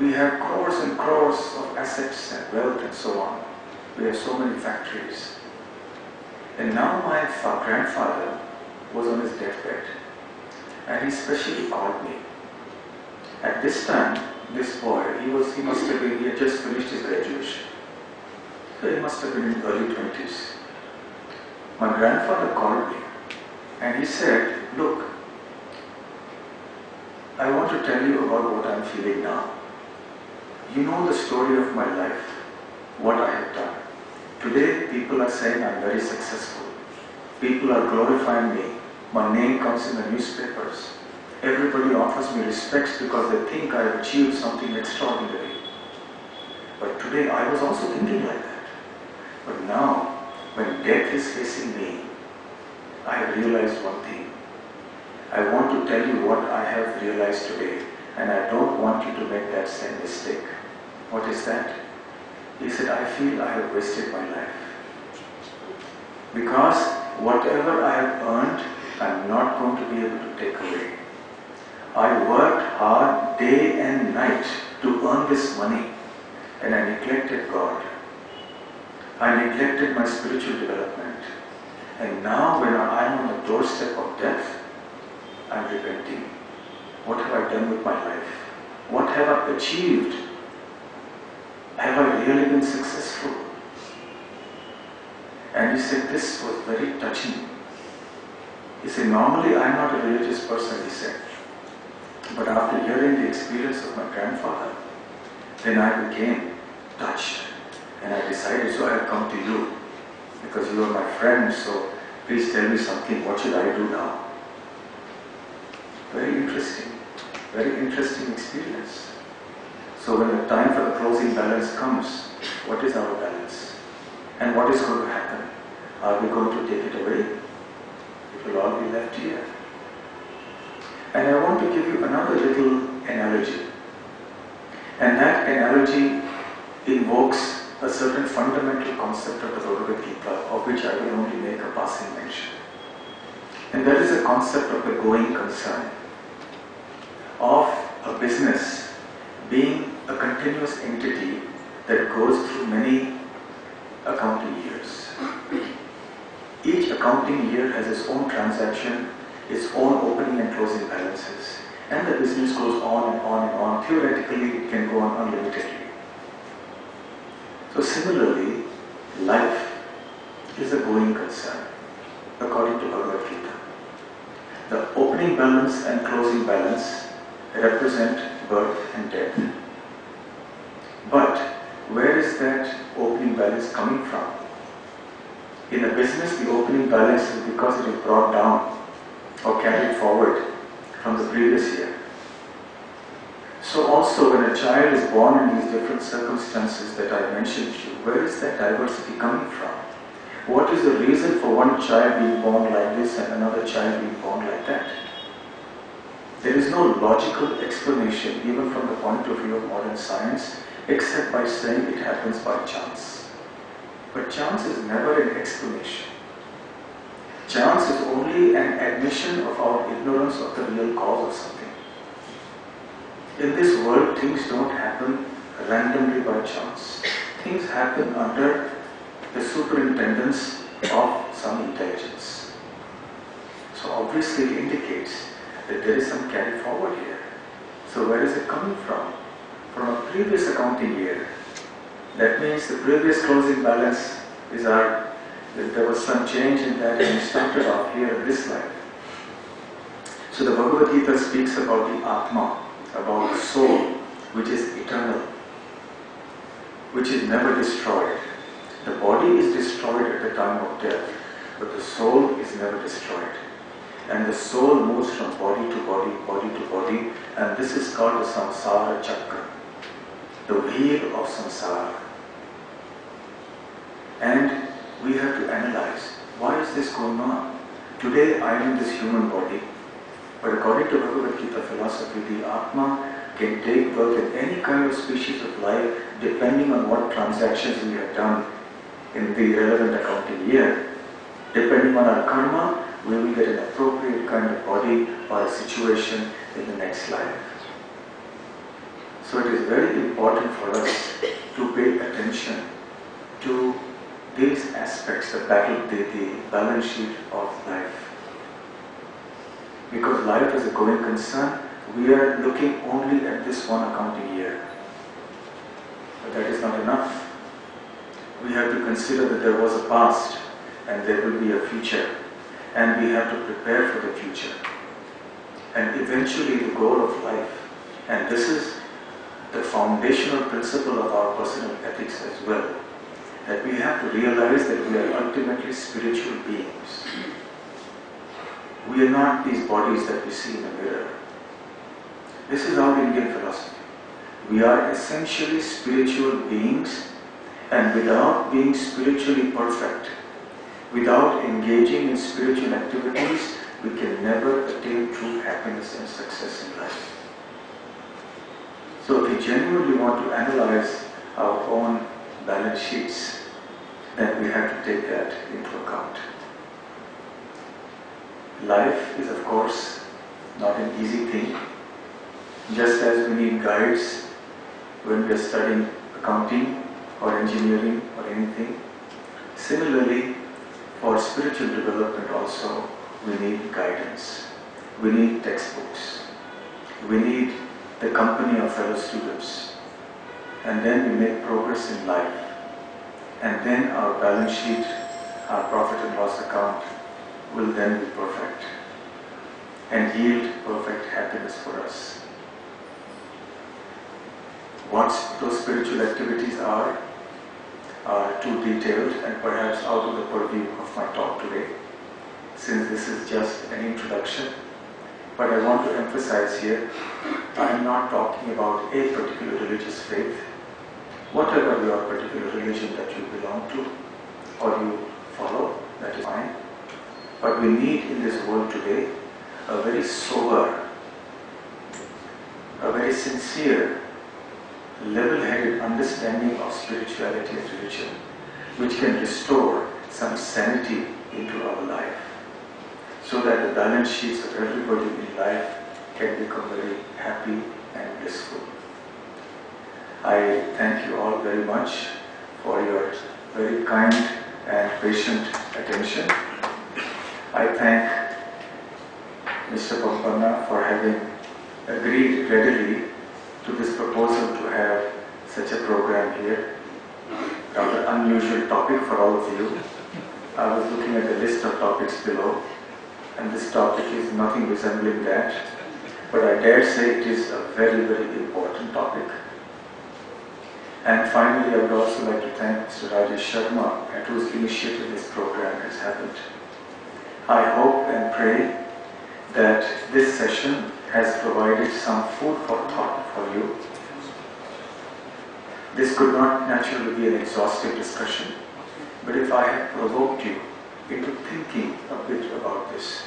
We have crores and crores of assets and wealth and so on. We have so many factories. And now my grandfather was on his deathbed, and he specially called me. At this time, this boy, he had just finished his graduation. So he must have been in early 20s. My grandfather called me and he said, "Look, I want to tell you about what I'm feeling now. You know the story of my life, what I have done. Today people are saying I'm very successful. People are glorifying me. My name comes in the newspapers. Everybody offers me respect because they think I have achieved something extraordinary. But today I was also thinking like that. But now, when death is facing me, I have realized one thing. I want to tell you what I have realized today, and I don't want you to make that same mistake." What is that? He said, "I feel I have wasted my life. Because whatever I have earned, I'm not going to be able to take away. I worked hard day and night to earn this money, and I neglected God. I neglected my spiritual development. And now when I am on the doorstep of death, I'm repenting. What have I done with my life? What have I achieved? Have I really been successful?" And he said, this was very touching. He said, "Normally I'm not a religious person," he said. "But after hearing the experience of my grandfather, then I became touched. And I decided, so I'll come to you. Because you are my friend, so please tell me something. What should I do now?" Very interesting experience. So when the time for the closing balance comes, what is our balance? And what is going to happen? Are we going to take it away? It will all be left here. And I want to give you another little analogy. And that analogy invokes a certain fundamental concept of the Bhagavad Gita, of which I will only make a passing mention. And that is a concept of the going concern, of a business being a continuous entity that goes through many accounting years. Each accounting year has its own transaction, its own opening and closing balances, and the business goes on and on and on. Theoretically, it can go on unlimitedly. So similarly, life is a going concern, according to Bhagavad Gita. The opening balance and closing balance represent birth and death. But where is that opening balance coming from? In a business, the opening balance is because it is brought down or carried forward from the previous year. So also when a child is born in these different circumstances that I mentioned to you, where is that diversity coming from? What is the reason for one child being born like this and another child being born like that? There is no logical explanation, even from the point of view of modern science, except by saying it happens by chance. But chance is never an explanation. Chance is only an admission of our ignorance of the real cause of something. In this world, things don't happen randomly by chance. Things happen under the superintendence of some intelligence. So obviously it indicates that there is some carry forward here. So where is it coming from? From a previous accounting year. That means the previous closing balance is that there was some change in that and we started off here in this life. So the Bhagavad Gita speaks about the Atma, about the soul, which is eternal, which is never destroyed. The body is destroyed at the time of death, but the soul is never destroyed. And the soul moves from body to body, body to body, and this is called the samsara chakra, the wheel of samsara. And we have to analyze, why is this going on? Today I am in this human body, but according to Bhagavad Gita philosophy, the Atma can take birth in any kind of species of life depending on what transactions we have done in the relevant accounting year. Depending on our karma, we will get an appropriate kind of body or a situation in the next life. So it is very important for us to pay attention to these aspects, the balance sheet of life. Because life is a going concern, we are looking only at this one accounting year. But that is not enough. We have to consider that there was a past and there will be a future, and we have to prepare for the future. And eventually the goal of life, and this is the foundational principle of our personal ethics as well, that we have to realize that we are ultimately spiritual beings. We are not these bodies that we see in the mirror. This is our Indian philosophy. We are essentially spiritual beings, and without being spiritually perfect, without engaging in spiritual activities, we can never attain true happiness and success in life. So if we genuinely want to analyze our own balance sheets, then we have to take that into account. Life is, of course, not an easy thing. Just as we need guides when we are studying accounting or engineering or anything, similarly, for spiritual development also, we need guidance. We need textbooks. We need the company of fellow students. And then we make progress in life. And then our balance sheet, our profit and loss account will then be perfect and yield perfect happiness for us. What those spiritual activities are too detailed and perhaps out of the purview of my talk today, since this is just an introduction. But I want to emphasize here, I am not talking about a particular religious faith. Whatever your particular religion that you belong to or you follow, that is fine. But we need in this world today a very sober, a very sincere, level-headed understanding of spirituality and religion, which can restore some sanity into our life, so that the balance sheets of everybody in life can become very happy and blissful. I thank you all very much for your very kind and patient attention. I thank Mr. Pampana for having agreed readily to this proposal to have such a program here. Rather unusual topic for all of you. I was looking at the list of topics below, and this topic is nothing resembling that, but I dare say it is a very, very important topic. And finally, I would also like to thank Mr. Rajesh Sharma, at whose initiative this program has happened. I hope and pray that this session has provided some food for thought for you. This could not naturally be an exhaustive discussion, but if I have provoked you into thinking a bit about this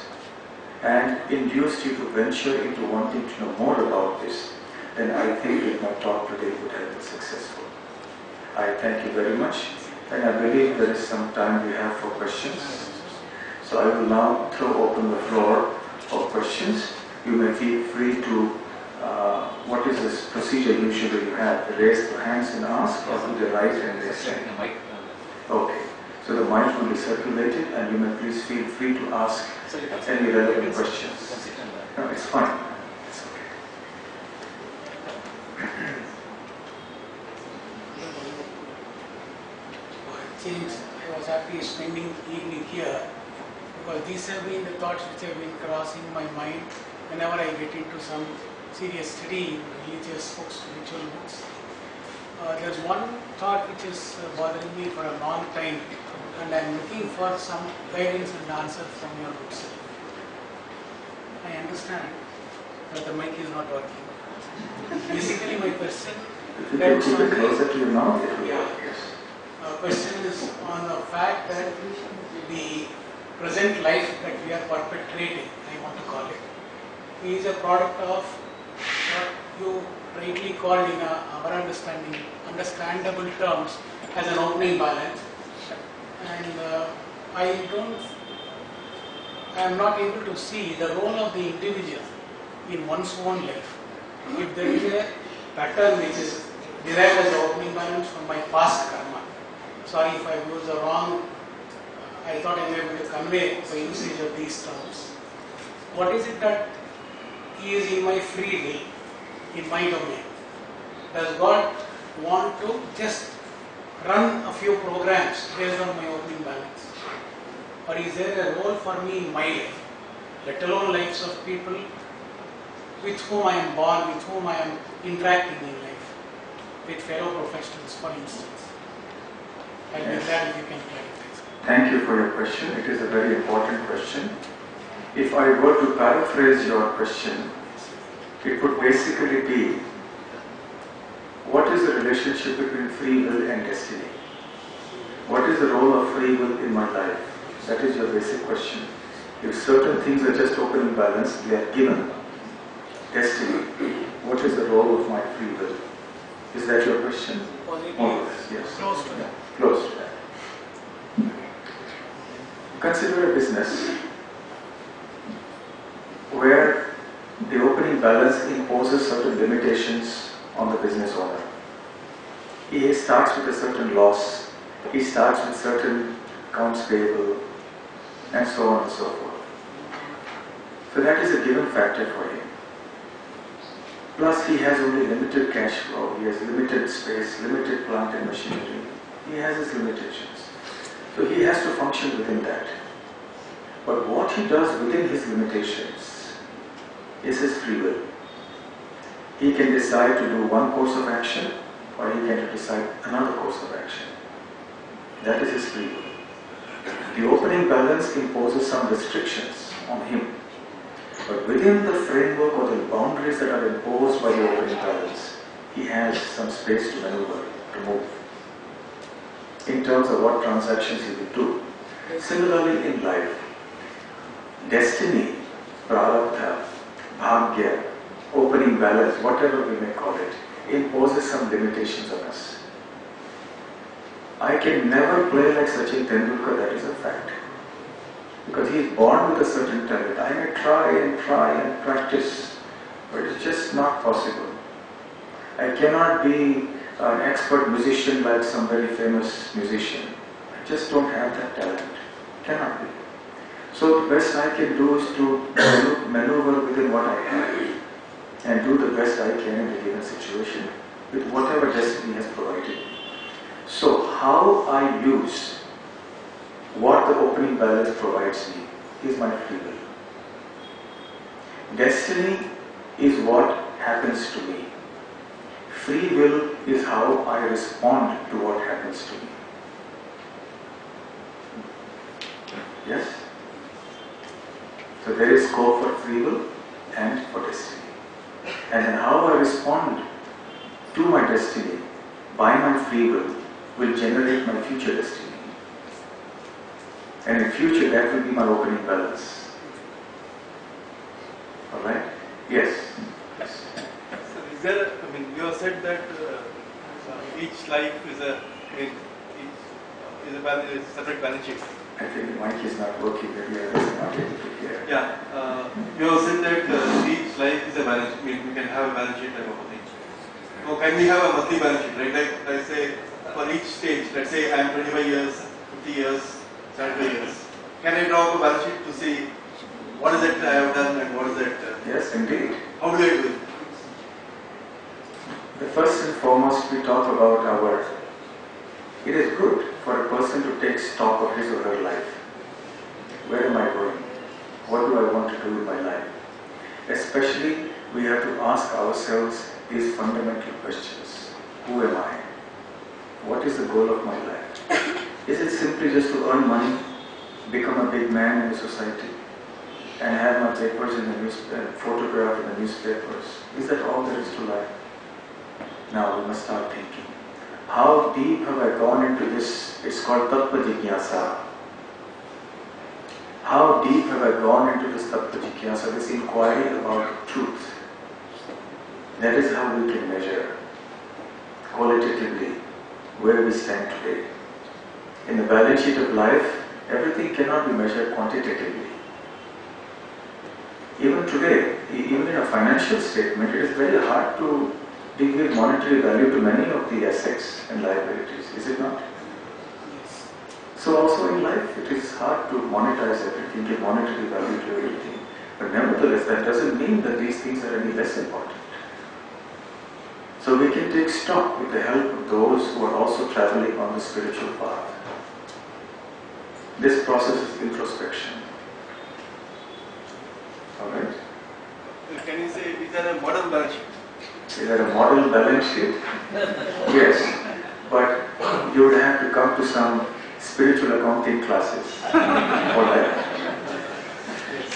and induced you to venture into wanting to know more about this, then I think that my talk today would have been successful. I thank you very much, and I believe there is some time we have for questions. So I will now throw open the floor for questions. You may feel free to, what is this procedure usually you have? Raise the hands and ask, or do the right and raise the hand? Okay. So the mic will be circulated, and you may please feel free to ask any relevant questions. No, it's fine. It's okay. James, I was happy spending the evening here because these have been the thoughts which have been crossing my mind whenever I get into some serious study in religious books, spiritual books. There's one thought which is bothering me for a long time, and I'm looking for some guidance and answer from your books. I understand that the mic is not working. Basically, my question If you can keep it closer to your mouth, it will work. Yes. Question is on the fact that the present life that we are perpetrating, I want to call it, is a product of what you rightly called in our understandable terms as an opening balance, and I am not able to see the role of the individual in one's own life. If there is a pattern which is derived as opening balance from my past karma, sorry if I used the wrong, I thought I may be able to convey the usage of these terms. What is it that is in my free will, in my domain? Does God want to just run a few programs based on my opening balance? Or is there a role for me in my life, let alone lives of people with whom I am born, with whom I am interacting in life, with fellow professionals, for instance? I'll be glad if you can clarify. Thank you for your question. It is a very important question. If I were to paraphrase your question, it would basically be, what is the relationship between free will and destiny? What is the role of free will in my life? That is your basic question. If certain things are just opening balance, they are given. Destiny. What is the role of my free will? Is that your question? Positive. Yes. Close to that. Close to that. Consider a business where the opening balance imposes certain limitations on the business owner. He starts with a certain loss, he starts with certain accounts payable, and so on and so forth. So that is a given factor for him. Plus he has only limited cash flow, he has limited space, limited plant and machinery. He has his limitations. So he has to function within that. But what he does within his limitations is his free will. He can decide to do one course of action, or he can decide another course of action. That is his free will. The opening balance imposes some restrictions on him. But within the framework or the boundaries that are imposed by the opening balance, he has some space to maneuver, to move, in terms of what transactions he will do. Similarly in life, destiny, prarabdha, bhagya, opening balance, whatever we may call it, imposes some limitations on us. I can never play like Sachin Tendulkar, that is a fact. Because he is born with a certain talent. I may try and practice, but it's just not possible. I cannot be an expert musician like some very famous musician. I just don't have that talent. Cannot be. So the best I can do is to maneuver within what I have and do the best I can in a given situation with whatever destiny has provided. So how I use what the opening balance provides me is my free will. Destiny is what happens to me. Free will is how I respond to what happens to me. Yes? So there is scope for free will and for destiny. And then how I respond to my destiny by my free will generate my future destiny. And in future that will be my opening balance. Alright? Yes. So is there, you have said that each life is a separate balance sheet. I think the mic is not working, maybe I was not able to hear. Yeah, you have said that each life is a balance sheet, we can have a balance sheet type of a thing. So can we have a monthly balance sheet, right? Like let's say for each stage, let's say I am 25 years, 50 years, 75 years. Can I draw up a balance sheet to see what is it I have done and what is it? Yes, indeed. How do I do it? The first and foremost we talk about it is good for a person to take stock of his or her life. Where am I going? What do I want to do in my life? Especially we have to ask ourselves these fundamental questions. Who am I? What is the goal of my life? Is it simply just to earn money, become a big man in the society, and have my papers in the photograph in the newspapers? Is that all there is to life? Now we must start thinking. How deep have I gone into this? It's called tattva jigyasa. How deep have I gone into this tattva jigyasa, this inquiry about truth? That is how we can measure qualitatively where we stand today. In the balance sheet of life, everything cannot be measured quantitatively. Even today, even in a financial statement, it is very hard to give monetary value to many of the assets and liabilities, is it not? Yes. So also in life, it is hard to monetize everything, give monetary value to everything. But nevertheless, that doesn't mean that these things are any less important. So we can take stock with the help of those who are also traveling on the spiritual path. This process is introspection. Alright? Can you say, is there a model balance sheet? Is there a model balance sheet? Yes. But you would have to come to some spiritual accounting classes for that.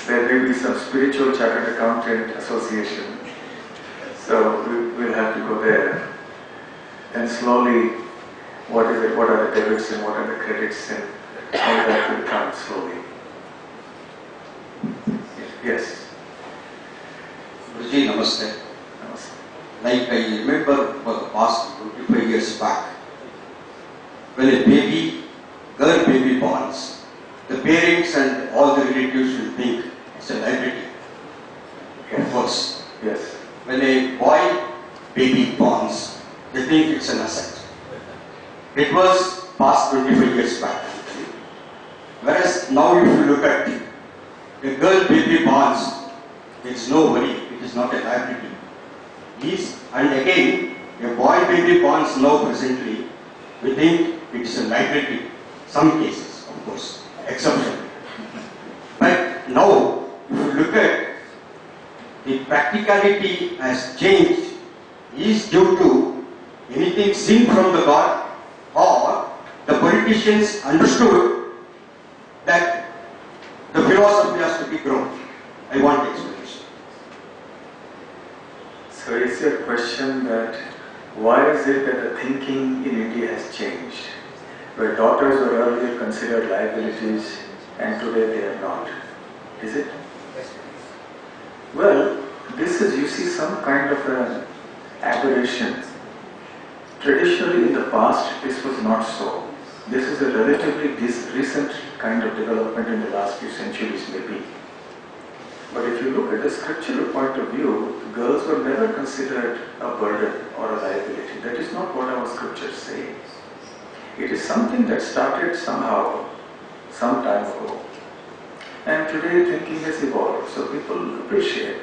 There may be some spiritual chartered accountant association. So we'll have to go there. And slowly, what is it? What are the debits and what are the credits, and all that will come slowly. Yes. Guruji, namaste. Namaste. Like I remember for the past 25 years back, when a girl baby borns, the parents and all the relatives will think it's a liability. Of course. Yes. When a boy baby borns, they think it's an asset. It was past 25 years back. Whereas now if you look at a girl baby borns, there is no worry, it is not a liability. And again, a boy baby borns now presently, we think it is a liability. Some cases, of course, exception. But now, if you look at the practicality has changed, is due to anything seen from the God, or the politicians understood that the philosophy has to be grown. I want explanation. So is your question that why is it that the thinking in India has changed? Where daughters were earlier considered liabilities and today they are not. Is it? Well, this is, you see, some kind of an aberration. Traditionally in the past, this was not so. This is a relatively recent kind of development in the last few centuries maybe. But if you look at the scriptural point of view, girls were never considered a burden or a liability. That is not what our scriptures say. It is something that started somehow, some time ago. And today thinking has evolved, so people appreciate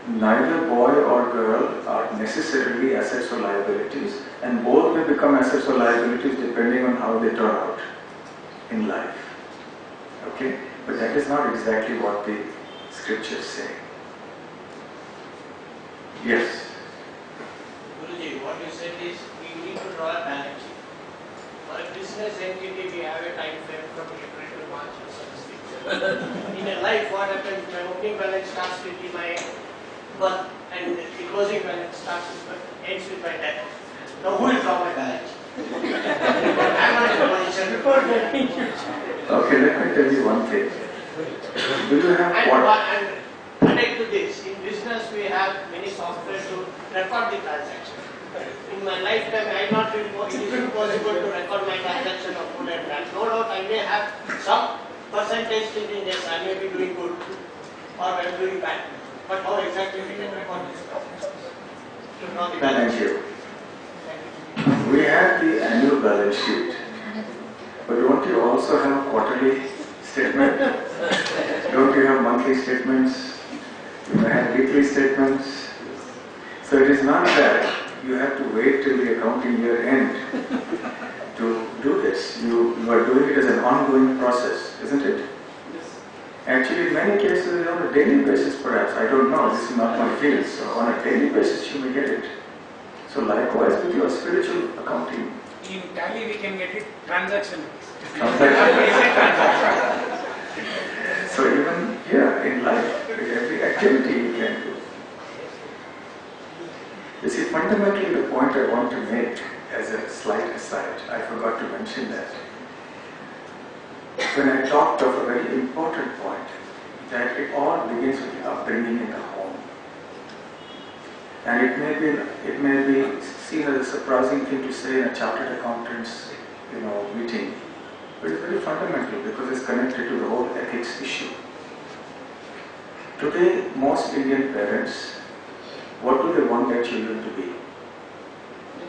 neither boy or girl are necessarily assets or liabilities, and both may become assets or liabilities depending on how they turn out in life. Okay? But that is not exactly what the scriptures say. Yes? Guruji, what you said is we need to draw a balance sheet. For a business entity, we have a time frame from April to March or so to speak. In a life, what happens? My opening balance starts with my birth, and the closing balance ends with my death. Now, who will draw my balance? I'm not in a position before that. Okay, let me tell you one thing. Do you have And connect to this, in business we have many software to record the transaction. In my lifetime, I have not been it is impossible to record my transaction of good and bad. No doubt I may have some percentage thinking, yes, I may be doing good or I am doing bad. But how exactly we can record this process? To draw the balance Thank sheet. you. We have the annual balance sheet, but don't you also have a quarterly statement? Don't you have monthly statements? You may have weekly statements. So it is not that you have to wait till the accounting year end to do this. You are doing it as an ongoing process, isn't it? Actually, in many cases, on a daily basis perhaps. I don't know, this is not my field. So on a daily basis you may get it. So likewise with your spiritual accounting. In Tally we can get it transaction. So even here in life, with every activity you can do. You see, fundamentally the point I want to make as a slight aside, I forgot to mention that. When I talked of a very important point, that it all begins with the upbringing in the home. And it may be seen as a surprising thing to say in a chartered accountant's meeting, but it's very fundamental because it's connected to the whole ethics issue. Today, most Indian parents, what do they want their children to be?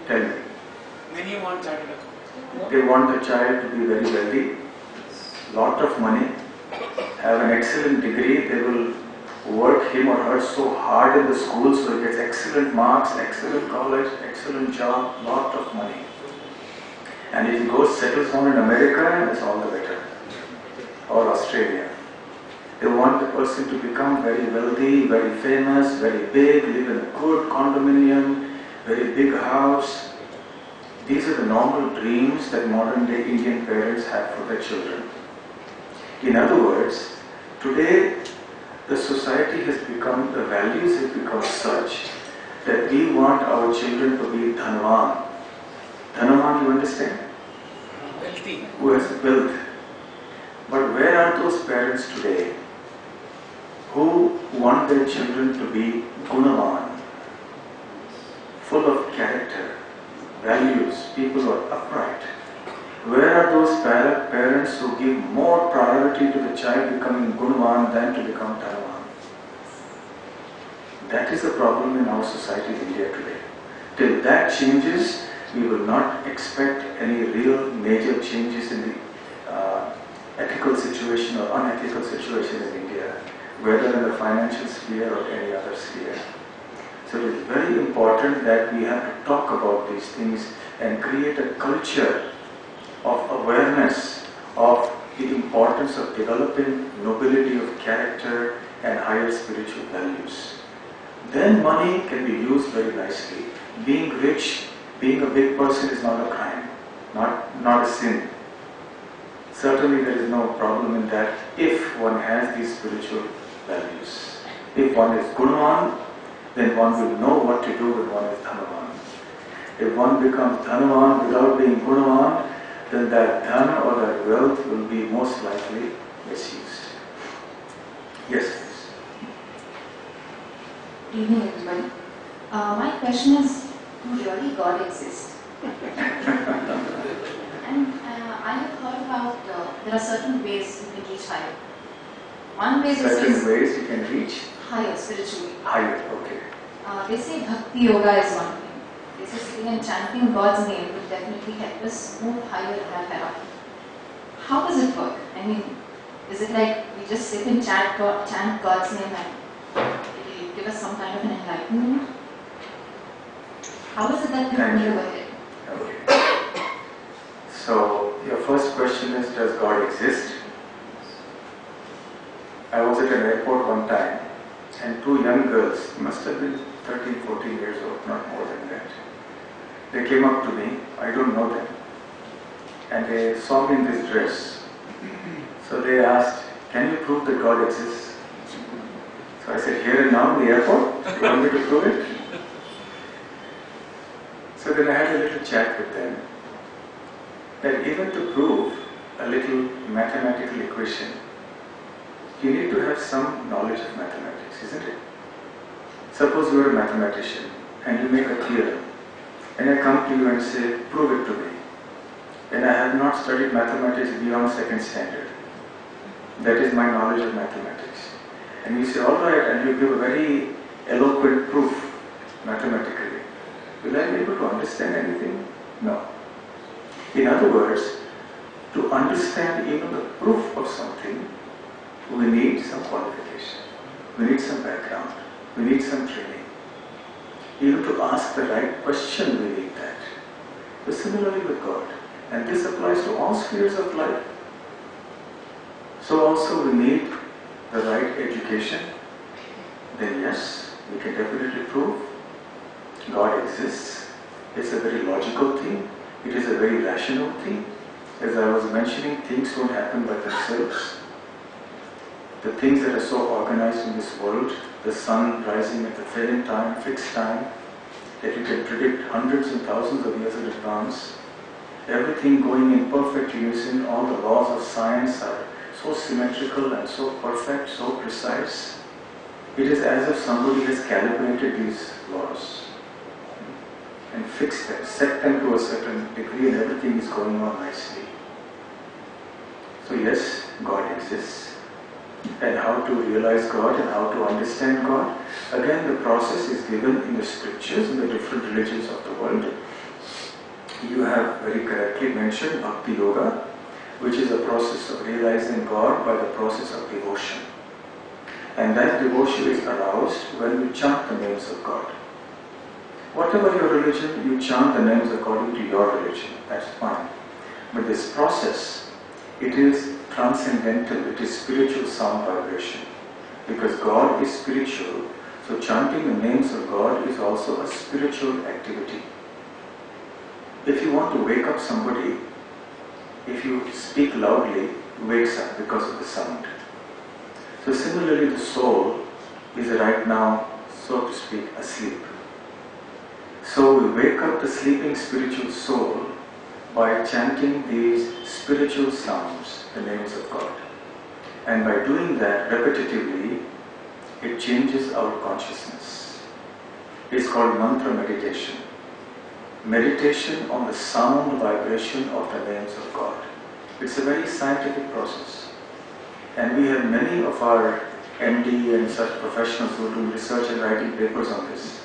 Tell me. Many want chartered account. They want the child to be very wealthy, lot of money, have an excellent degree. They will work him or her so hard in the school so he gets excellent marks, excellent college, excellent job, lot of money. And if he goes, settles down in America, that's all the better. Or Australia. They want the person to become very wealthy, very famous, very big, live in a good condominium, very big house. These are the normal dreams that modern day Indian parents have for their children. In other words, today the society has become, the values have become such that we want our children to be dhanvan. Dhanvan, you understand? Wealthy. Who has wealth. But where are those parents today who want their children to be gunavan, full of character, values, people who are upright? Where are those parents who give more priority to the child becoming gunavan than to become dhanvan? That is the problem in our society in India today. Till that changes, we will not expect any real major changes in the ethical situation or unethical situation in India, whether in the financial sphere or any other sphere. So it is very important that we have to talk about these things and create a culture of awareness of the importance of developing nobility of character and higher spiritual values. Then money can be used very nicely. Being rich, being a big person is not a crime, not a sin. Certainly there is no problem in that if one has these spiritual values. If one is gunavan, then one will know what to do when one is dhanavan. If one becomes dhanavan without being gunavan, then that dhana or that wealth will be most likely misused. Yes. Good evening, everybody. My question is, do really God exist? And I have heard about there are certain ways you can reach higher. One way they Certain say ways you can reach higher spiritually. higher. Okay. They say Bhakti Yoga is one thing. They say sitting and chanting God's name will definitely help us move higher in our hierarchy. How does it work? I mean, is it like we just sit and chant God's name and it will give us some kind of an enlightenment? How is it that we Thank move you. ahead? Okay. So your first question is, does God exist? I was at an airport one time and two young girls, must have been 13, 14 years old, not more than that. They came up to me, I don't know them, and they saw me in this dress. So they asked, can you prove that God exists? So I said, here and now in the airport? You want me to prove it? So then I had a little chat with them, that even to prove a little mathematical equation, you need to have some knowledge of mathematics, isn't it? Suppose you are a mathematician and you make a theorem, and I come to you and say, prove it to me. And I have not studied mathematics beyond second standard. That is my knowledge of mathematics. And you say, all right, and you give a very eloquent proof mathematically. Will I be able to understand anything? No. In other words, to understand even the proof of something, we need some qualification. We need some background. We need some training. Even to ask the right question, we need that. So similarly with God. And this applies to all spheres of life. So also we need the right education. Then yes, we can definitely prove God exists. It's a very logical thing. It is a very rational thing. As I was mentioning, things don't happen by themselves. The things that are so organized in this world, the sun rising at the same time, fixed time, that you can predict hundreds and thousands of years in advance, everything going in perfect unison, all the laws of science are so symmetrical and so perfect, so precise. It is as if somebody has calibrated these laws and fixed them, set them to a certain degree, and everything is going on nicely. So yes, God exists. And how to realize God and how to understand God, again the process is given in the scriptures, in the different religions of the world. You have very correctly mentioned Bhakti Yoga, which is a process of realizing God by the process of devotion. And that devotion is aroused when you chant the names of God. Whatever your religion, you chant the names according to your religion, that's fine. But this process, it is transcendental, it is spiritual sound vibration. Because God is spiritual, so chanting the names of God is also a spiritual activity. If you want to wake up somebody, if you speak loudly, wakes up because of the sound. So similarly, the soul is right now, so to speak, asleep. So we wake up the sleeping spiritual soul by chanting these spiritual sounds, the names of God. And by doing that repetitively, it changes our consciousness. It's called mantra meditation. Meditation on the sound vibration of the names of God. It's a very scientific process. And we have many of our MD and such professionals who do research and writing papers on this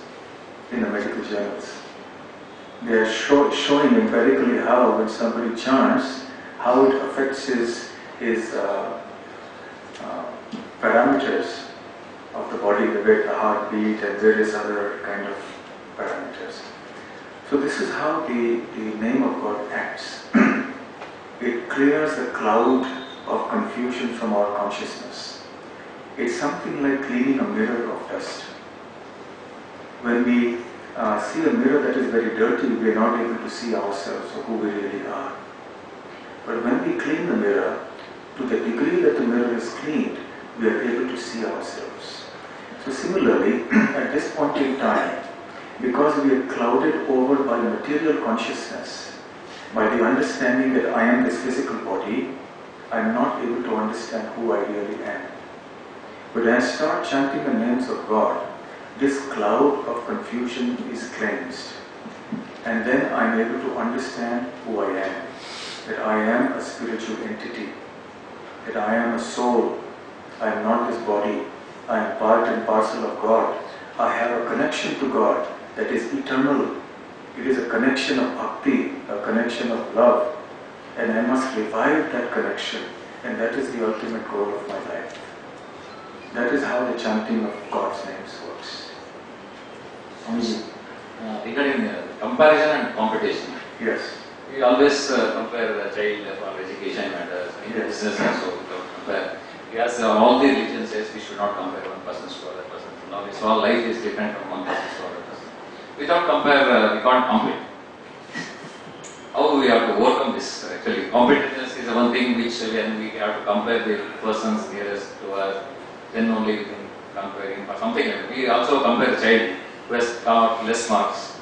in the medical journals. They are showing empirically how, when somebody chants, how it affects his parameters of the body, the way the heartbeat and various other kind of parameters. So this is how the name of God acts. It clears the cloud of confusion from our consciousness. It's something like cleaning a mirror of dust. When we see a mirror that is very dirty, we are not able to see ourselves or who we really are. But when we clean the mirror, to the degree that the mirror is cleaned, we are able to see ourselves. So similarly, at this point in time, because we are clouded over by material consciousness, by the understanding that I am this physical body, I am not able to understand who I really am. But when I start chanting the names of God, this cloud of confusion is cleansed. And then I am able to understand who I am. That I am a spiritual entity. That I am a soul. I am not this body. I am part and parcel of God. I have a connection to God that is eternal. It is a connection of bhakti, a connection of love. And I must revive that connection. And that is the ultimate goal of my life. That is how the chanting of God's names works. Swamiji, regarding comparison and competition. Yes. We always compare the child for education matters, in Yes. business also compare. Yes, all the religion says we should not compare one person to other person. Now it's all life is different from one person to other person. Without compare, we can't compete. How we have to overcome this? Actually, competitiveness is one thing which when we have to compare the persons nearest to us, then only we can compare him or something like that. We also compare the child who has got less marks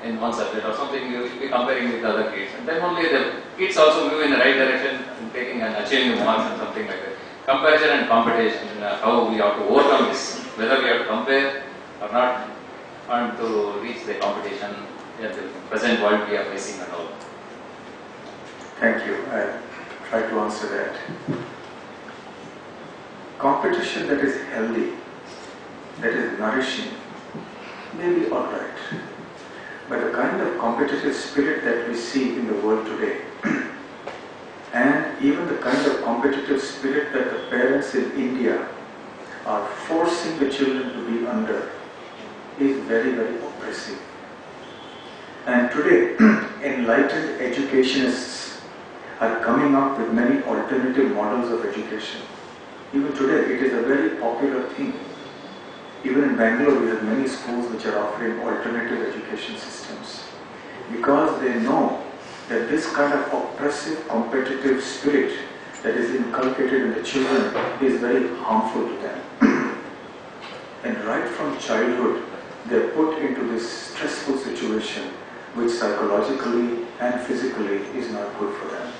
in one subject or something, we will be comparing with other kids. And then only the kids also move in the right direction and taking and achieving the marks and something like that. Comparison and competition, how we have to overcome this, whether we have to compare or not, and to reach the competition in the present world we are facing and all. Thank you. I'll try to answer that. Competition that is healthy, that is nourishing, may be alright. But the kind of competitive spirit that we see in the world today, and even the kind of competitive spirit that the parents in India are forcing the children to be under, is very, very oppressive. And today, enlightened educationists are coming up with many alternative models of education. Even today, it is a very popular thing. Even in Bangalore, we have many schools which are offering alternative education systems. Because they know that this kind of oppressive, competitive spirit that is inculcated in the children is very harmful to them. And right from childhood, they are put into this stressful situation which psychologically and physically is not good for them.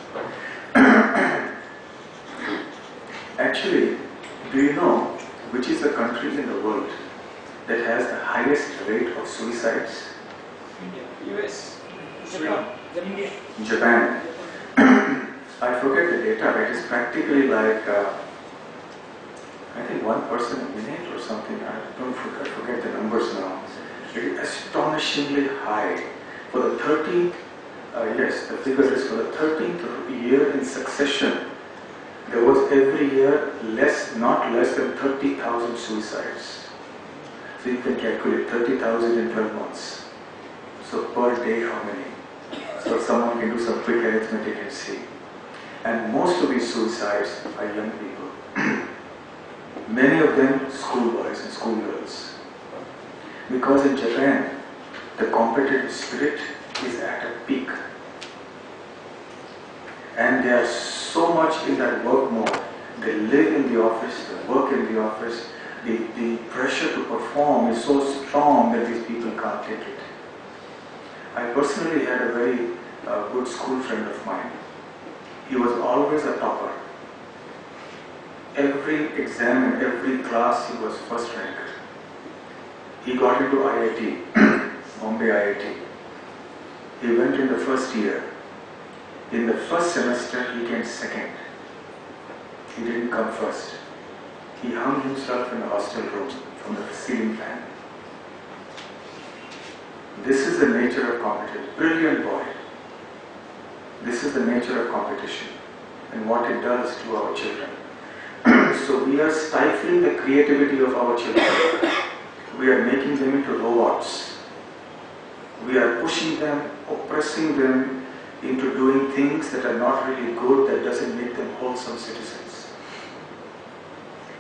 Actually, do you know which is is the country in the world that has the highest rate of suicides? India. US. Japan. India. Japan. I forget the data, but it is practically like, I think 1 person a minute or something. I forget the numbers now. It is astonishingly high. For the 13th, yes, the figure is for the 13th year in succession, there was every year not less than 30,000 suicides. So you can calculate 30,000 in 12 months. So per day, how many? So someone can do some quick arithmetic and see. And most of these suicides are young people. Many of them schoolboys and schoolgirls. Because in Japan, the competitive spirit is at a peak. And they are so much in that work mode. They live in the office, they work in the office. The pressure to perform is so strong that these people can't take it. I personally had a very good school friend of mine. He was always a topper. Every exam and every class he was first ranker. He got into IIT, Bombay IIT. He went in the first year. In the first semester he came second. He didn't come first. He hung himself in the hostel room from the ceiling fan. This is the nature of competition. Brilliant boy. This is the nature of competition and what it does to our children. So we are stifling the creativity of our children. We are making them into robots. We are pushing them, oppressing them into doing things that are not really good, that doesn't make them wholesome citizens.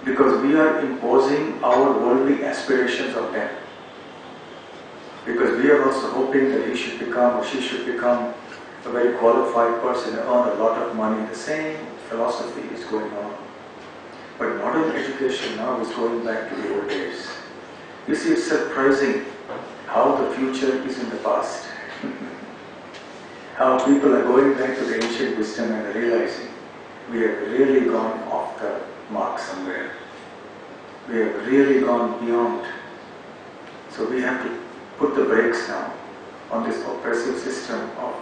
Because we are imposing our worldly aspirations on them. Because we are also hoping that he should become or she should become a very qualified person and earn a lot of money. The same philosophy is going on. But modern education now is going back to the old days. You see, it's surprising how the future is in the past. How people are going back to the ancient wisdom and realizing we have really gone off the mark somewhere. We have really gone beyond. So we have to put the brakes now on this oppressive system of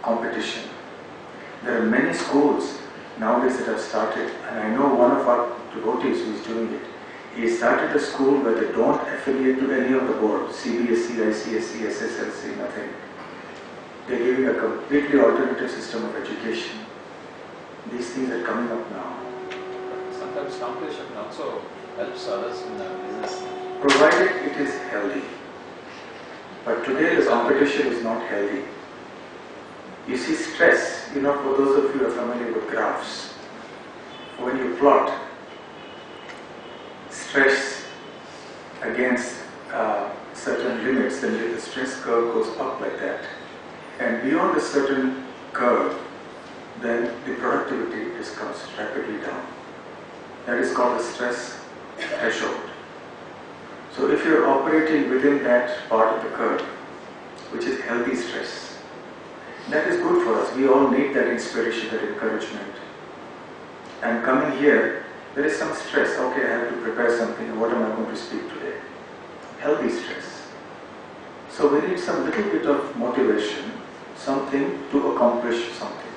competition. There are many schools nowadays that have started, and I know one of our devotees who is doing it. He started a school where they don't affiliate to any of the boards, CBSE, ICSE, SSLC, nothing. They're giving a completely alternative system of education. These things are coming up now. Sometimes competition also helps others in business. Provided it is healthy. But today the competition is not healthy. You see, stress, for those of you who are familiar with graphs, when you plot stress against certain limits, then the stress curve goes up like that. And beyond a certain curve, then the productivity just comes rapidly down. That is called a stress threshold. So if you're operating within that part of the curve, which is healthy stress, that is good for us. We all need that inspiration, that encouragement. And coming here, there is some stress. Okay, I have to prepare something. What am I going to speak today? Healthy stress. So we need some little bit of motivation, something to accomplish something.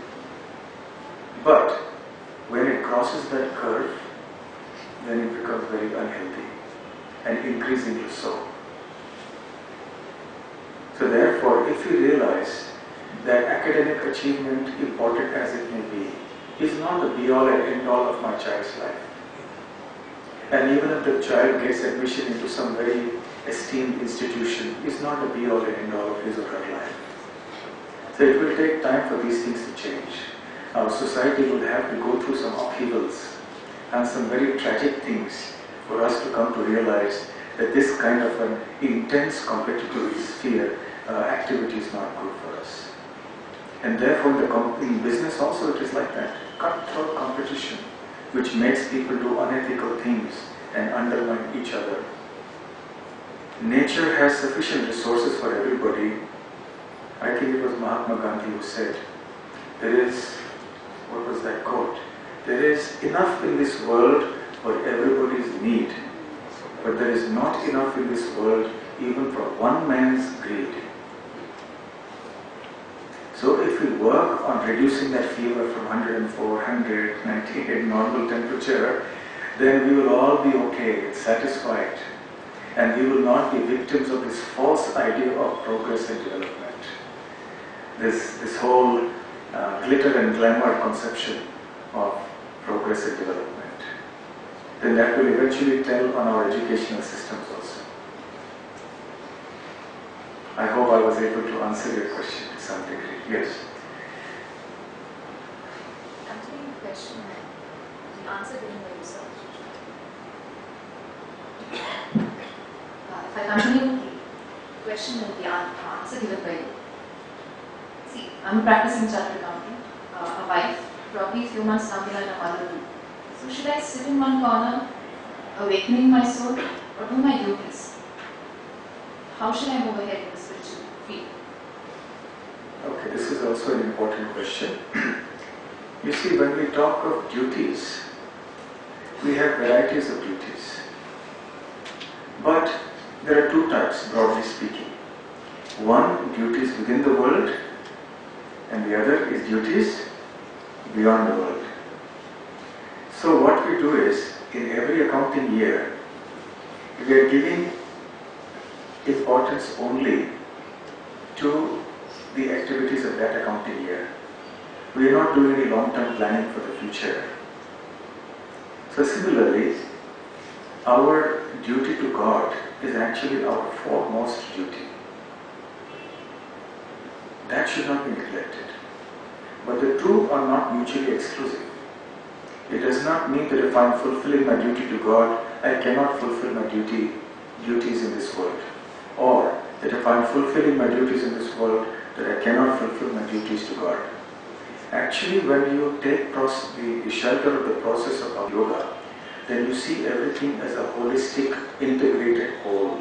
But when it crosses that curve, then it becomes very unhealthy and increasingly so. So therefore, if you realize that academic achievement, important as it may be, is not the be-all and end-all of my child's life. And even if the child gets admission into some very esteemed institution, is not the be-all and end-all of his or her life. So it will take time for these things to change. Our society will have to go through some upheavals and some very tragic things for us to come to realize that this kind of an intense competitive sphere activity is not good for us. And therefore in business also it is like that. Cutthroat competition which makes people do unethical things and undermine each other. Nature has sufficient resources for everybody. I think it was Mahatma Gandhi who said, there is, what was that quote? There is enough in this world for everybody's need, but there is not enough in this world even for one man's greed. So if we work on reducing that fever from 104, 100, 98 normal temperature, then we will all be okay, satisfied, and we will not be victims of this false idea of progress and development. This whole glitter and glamour conception of progress and development. Then that will eventually tell on our educational systems also. I hope I was able to answer your question to some degree. Yes? Answering the question, the answer given by yourself. If I continue with the question and the answer given by you. See, I'm practicing chartered accountant, a wife, probably a few months down the line a mother too. So should I sit in one corner, awakening my soul, or do my duties? How should I move ahead in the spiritual field? Okay, this is also an important question. You see, when we talk of duties, we have varieties of duties. But there are two types, broadly speaking. One, duties within the world, and the other is duties beyond the world. So what we do is, in every accounting year, we are giving importance only to the activities of that accounting year. We are not doing any long-term planning for the future. So similarly, our duty to God is actually our foremost duty. That should not be neglected. But the two are not mutually exclusive. It does not mean that if I am fulfilling my duty to God, I cannot fulfill my duties in this world. Or that if I am fulfilling my duties in this world, that I cannot fulfill my duties to God. Actually, when you take the shelter of the process of yoga, then you see everything as a holistic, integrated whole.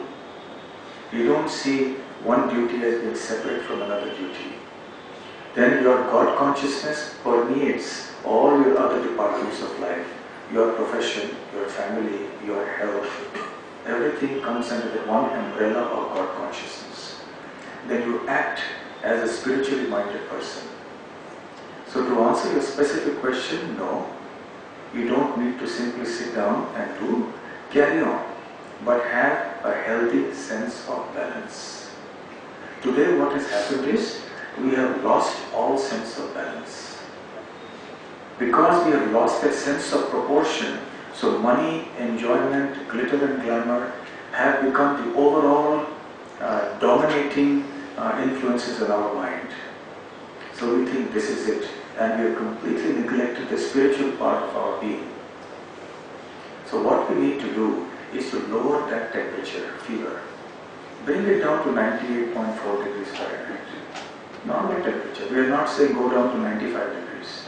You don't see one duty as being separate from another duty. Then your God consciousness permeates all your other departments of life, your profession, your family, your health. Everything comes under the one umbrella of God consciousness. Then you act as a spiritually minded person. So to answer your specific question, no, you don't need to simply sit down and do, carry on, but have a healthy sense of balance. Today what has happened is, we have lost all sense of balance. Because we have lost that sense of proportion, so money, enjoyment, glitter and glamour have become the overall dominating influences in our mind. So we think this is it, and we have completely neglected the spiritual part of our being. So what we need to do is to lower that temperature, fever. Bring it down to 98.4 degrees Fahrenheit. Normal temperature. We are not saying go down to 95 degrees.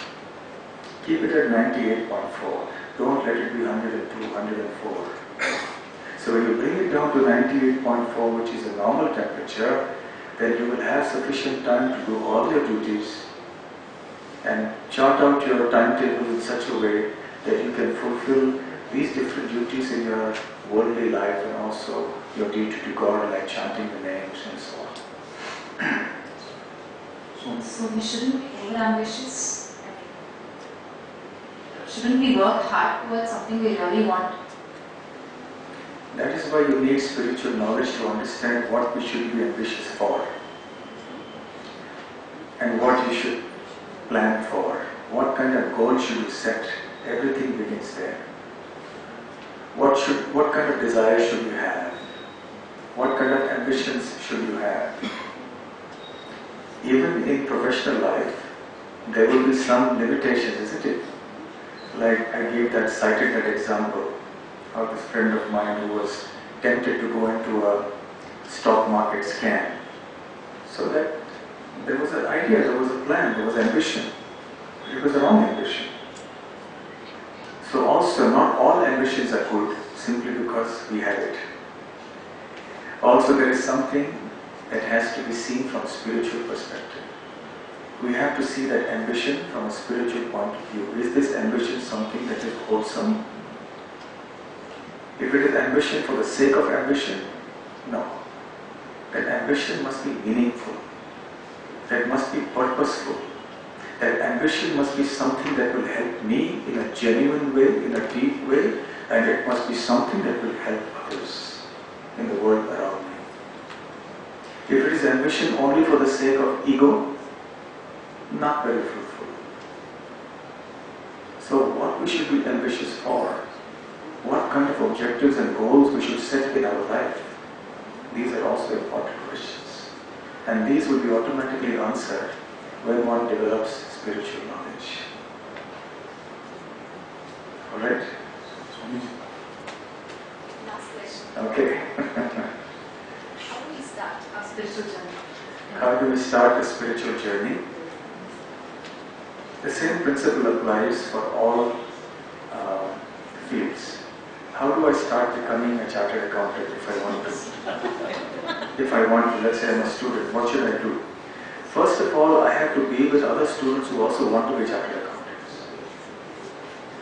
Keep it at 98.4. Don't let it be 102, 104. So when you bring it down to 98.4, which is a normal temperature, then you will have sufficient time to do all your duties and chart out your timetable in such a way that you can fulfill these different duties in your worldly life and also your duty to God, like chanting the names and so on. So we shouldn't be over-ambitious. Shouldn't we work hard towards something we really want? That is why you need spiritual knowledge to understand what we should be ambitious for and what you should plan for. What kind of goal should you set? Everything begins there. What kind of desire should you have? What kind of ambitions should you have? Even in professional life, there will be some limitations, isn't it? Like I cited that example of this friend of mine who was tempted to go into a stock market scam. So that there was an idea, there was a plan, there was ambition. It was a wrong ambition. So also, not all ambitions are good simply because we have it. Also, there is something that has to be seen from a spiritual perspective. We have to see that ambition from a spiritual point of view. Is this ambition something that is wholesome? If it is ambition for the sake of ambition, no. That ambition must be meaningful. That must be purposeful. That ambition must be something that will help me in a genuine way, in a deep way, and it must be something that will help others in the world around me. If it is ambition only for the sake of ego, not very fruitful. So what we should be ambitious for? What kind of objectives and goals we should set in our life? These are also important questions. And these will be automatically answered when one develops spiritual knowledge. Alright? Last question. Okay. How do we start our spiritual journey? How do we start a spiritual journey? The same principle applies for all fields. How do I start becoming a chartered accountant if I want to? If I want to, let's say I'm a student, what should I do? First of all, I have to be with other students who also want to be chartered accountants.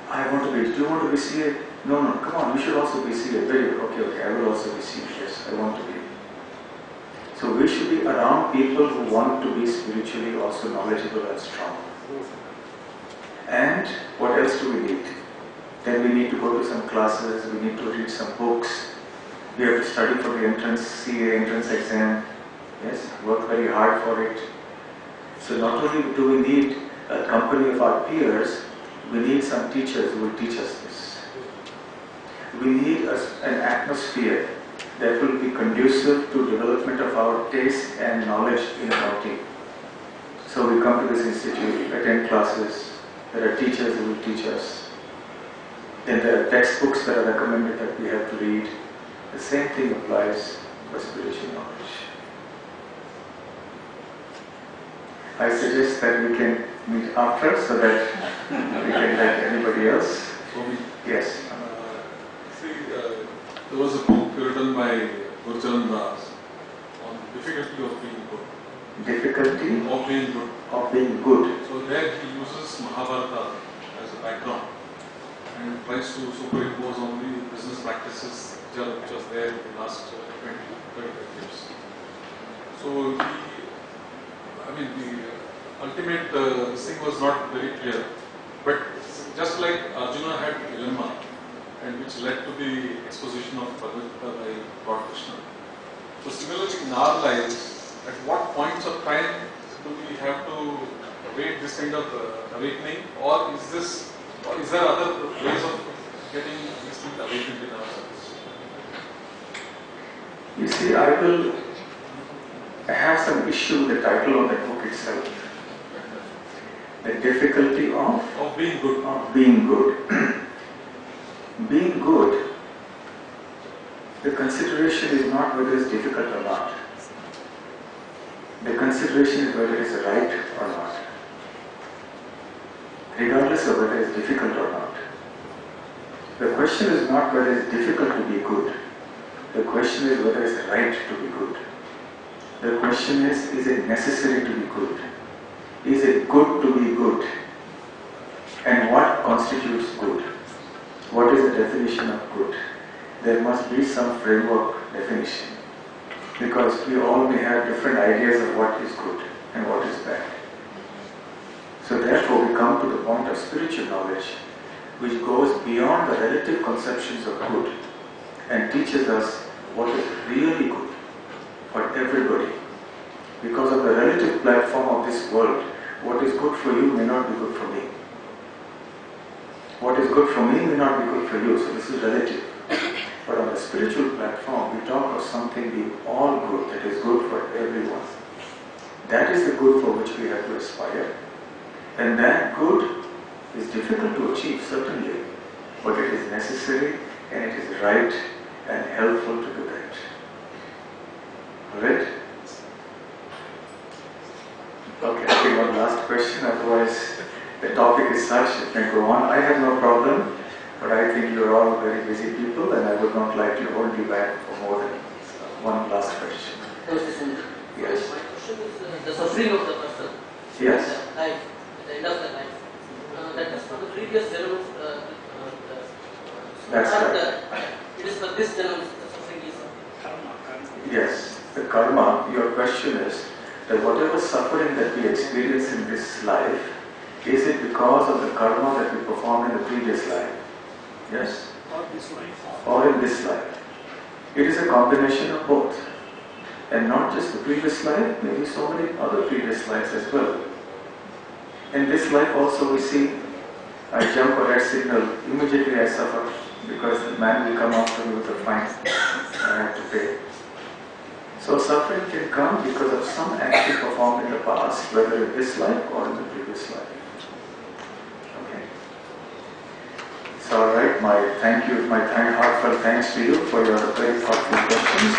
I want to be, do you want to be CA? No, come on, you should also be CA. Very good, okay, I will also be CA. Yes, I want to be. So we should be around people who want to be spiritually also knowledgeable and strong. And what else do we need? Then we need to go to some classes, we need to read some books, we have to study for the entrance, CA entrance exam, yes, work very hard for it. So not only do we need a company of our peers, we need some teachers who will teach us this. We need an atmosphere that will be conducive to development of our taste and knowledge in accounting. So we come to this institute, attend classes, there are teachers who will teach us. Then there are textbooks that are recommended that we have to read. The same thing applies for spiritual knowledge. I suggest that we can meet after so that we can let anybody else. Swami, Yes. there was a book written by Gurcharan Das on difficulty of being good. Difficulty Of being good. of being good. So there he uses Mahabharata as a background and tries to superimpose on the business practices which are there in the last 20, 35 years. So the ultimate thing was not very clear, but just like Arjuna had a dilemma and which led to the exposition of Bhagavad Gita by Lord Krishna. So similarly in our lives, at what points of time do we have to await this kind of awakening, or is there other ways of getting these things awakened in ourselves? You see, I have some issue with the title of the book itself. The difficulty Of being good. of being good. Being good, the consideration is not whether it's difficult or not. The consideration is whether it's right or not. Regardless of whether it's difficult or not. The question is not whether it's difficult to be good. The question is whether it's right to be good. The question is it necessary to be good? Is it good to be good? And what constitutes good? What is the definition of good? There must be some framework definition, because we all may have different ideas of what is good and what is bad. So therefore we come to the point of spiritual knowledge, which goes beyond the relative conceptions of good and teaches us what is really good for everybody. Because of the relative platform of this world, what is good for you may not be good for me. What is good for me may not be good for you, so this is relative. But on the spiritual platform, we talk of something being all good, that is good for everyone. That is the good for which we have to aspire. And that good is difficult to achieve, certainly, but it is necessary and it is right and helpful to do that. Alright? Okay, I think one last question, otherwise the topic is such, it may go on. I have no problem, but I think you are all very busy people and I would not like to hold you back for more than one last question. Yes. My question is the suffering of the person. Yes. Life, at the end of the life. That is for the previous zero. That's right. It is for this Janam, the suffering is Yes, the karma, your question is that whatever suffering that we experience in this life, is it because of the karma that we performed in the previous life? Yes? Or in this life? It is a combination of both. And not just the previous life, maybe so many other previous lives as well. In this life also we see, I jump a red signal, immediately I suffer because the man will come after me with a fine. I have to pay. So suffering can come because of some action performed in the past, whether in this life or in the previous life. Okay. It's alright, my heartfelt thanks to you for your very thoughtful questions.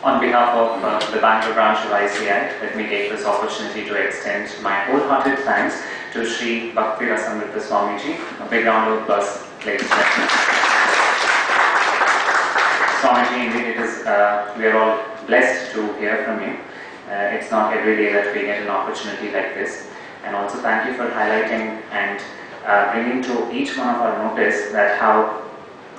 On behalf of the Bangalore branch of ICI, let me take this opportunity to extend my wholehearted thanks to Sri Bhakti Rasamrita Swamiji. A big round of applause, ladies and gentlemen. Swamiji, indeed it is, we are all blessed to hear from you. It's not every day that we get an opportunity like this. And also thank you for highlighting and bringing to each one of our notice that how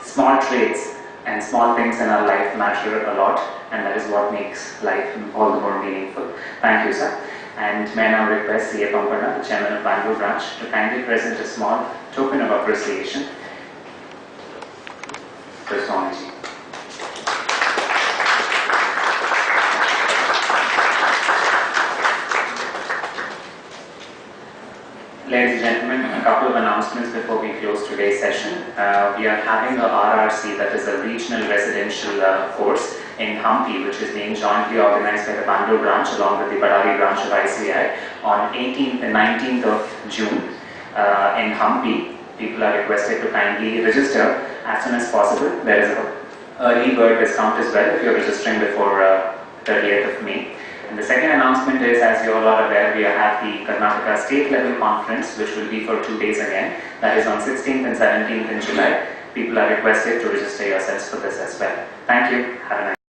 small traits and small things in our life matter a lot, and that is what makes life all the more meaningful. Thank you, sir. And may I now request C.A. Pampana, the chairman of Bangalore branch, to kindly present a small token of appreciation to Swamiji. Ladies and gentlemen, a couple of announcements before we close today's session. We are having a RRC, that is a regional residential course in Hampi, which is being jointly organized by the Bangalore branch along with the Badari branch of ICI on 18th and 19th of June in Hampi. People are requested to kindly register as soon as possible. There is an early bird discount as well if you are registering before 30th of May. And the second announcement is, as you all are aware, we have the Karnataka State Level Conference, which will be for 2 days again. That is on 16th and 17th in July. People are requested to register yourselves for this as well. Thank you. Have a nice day.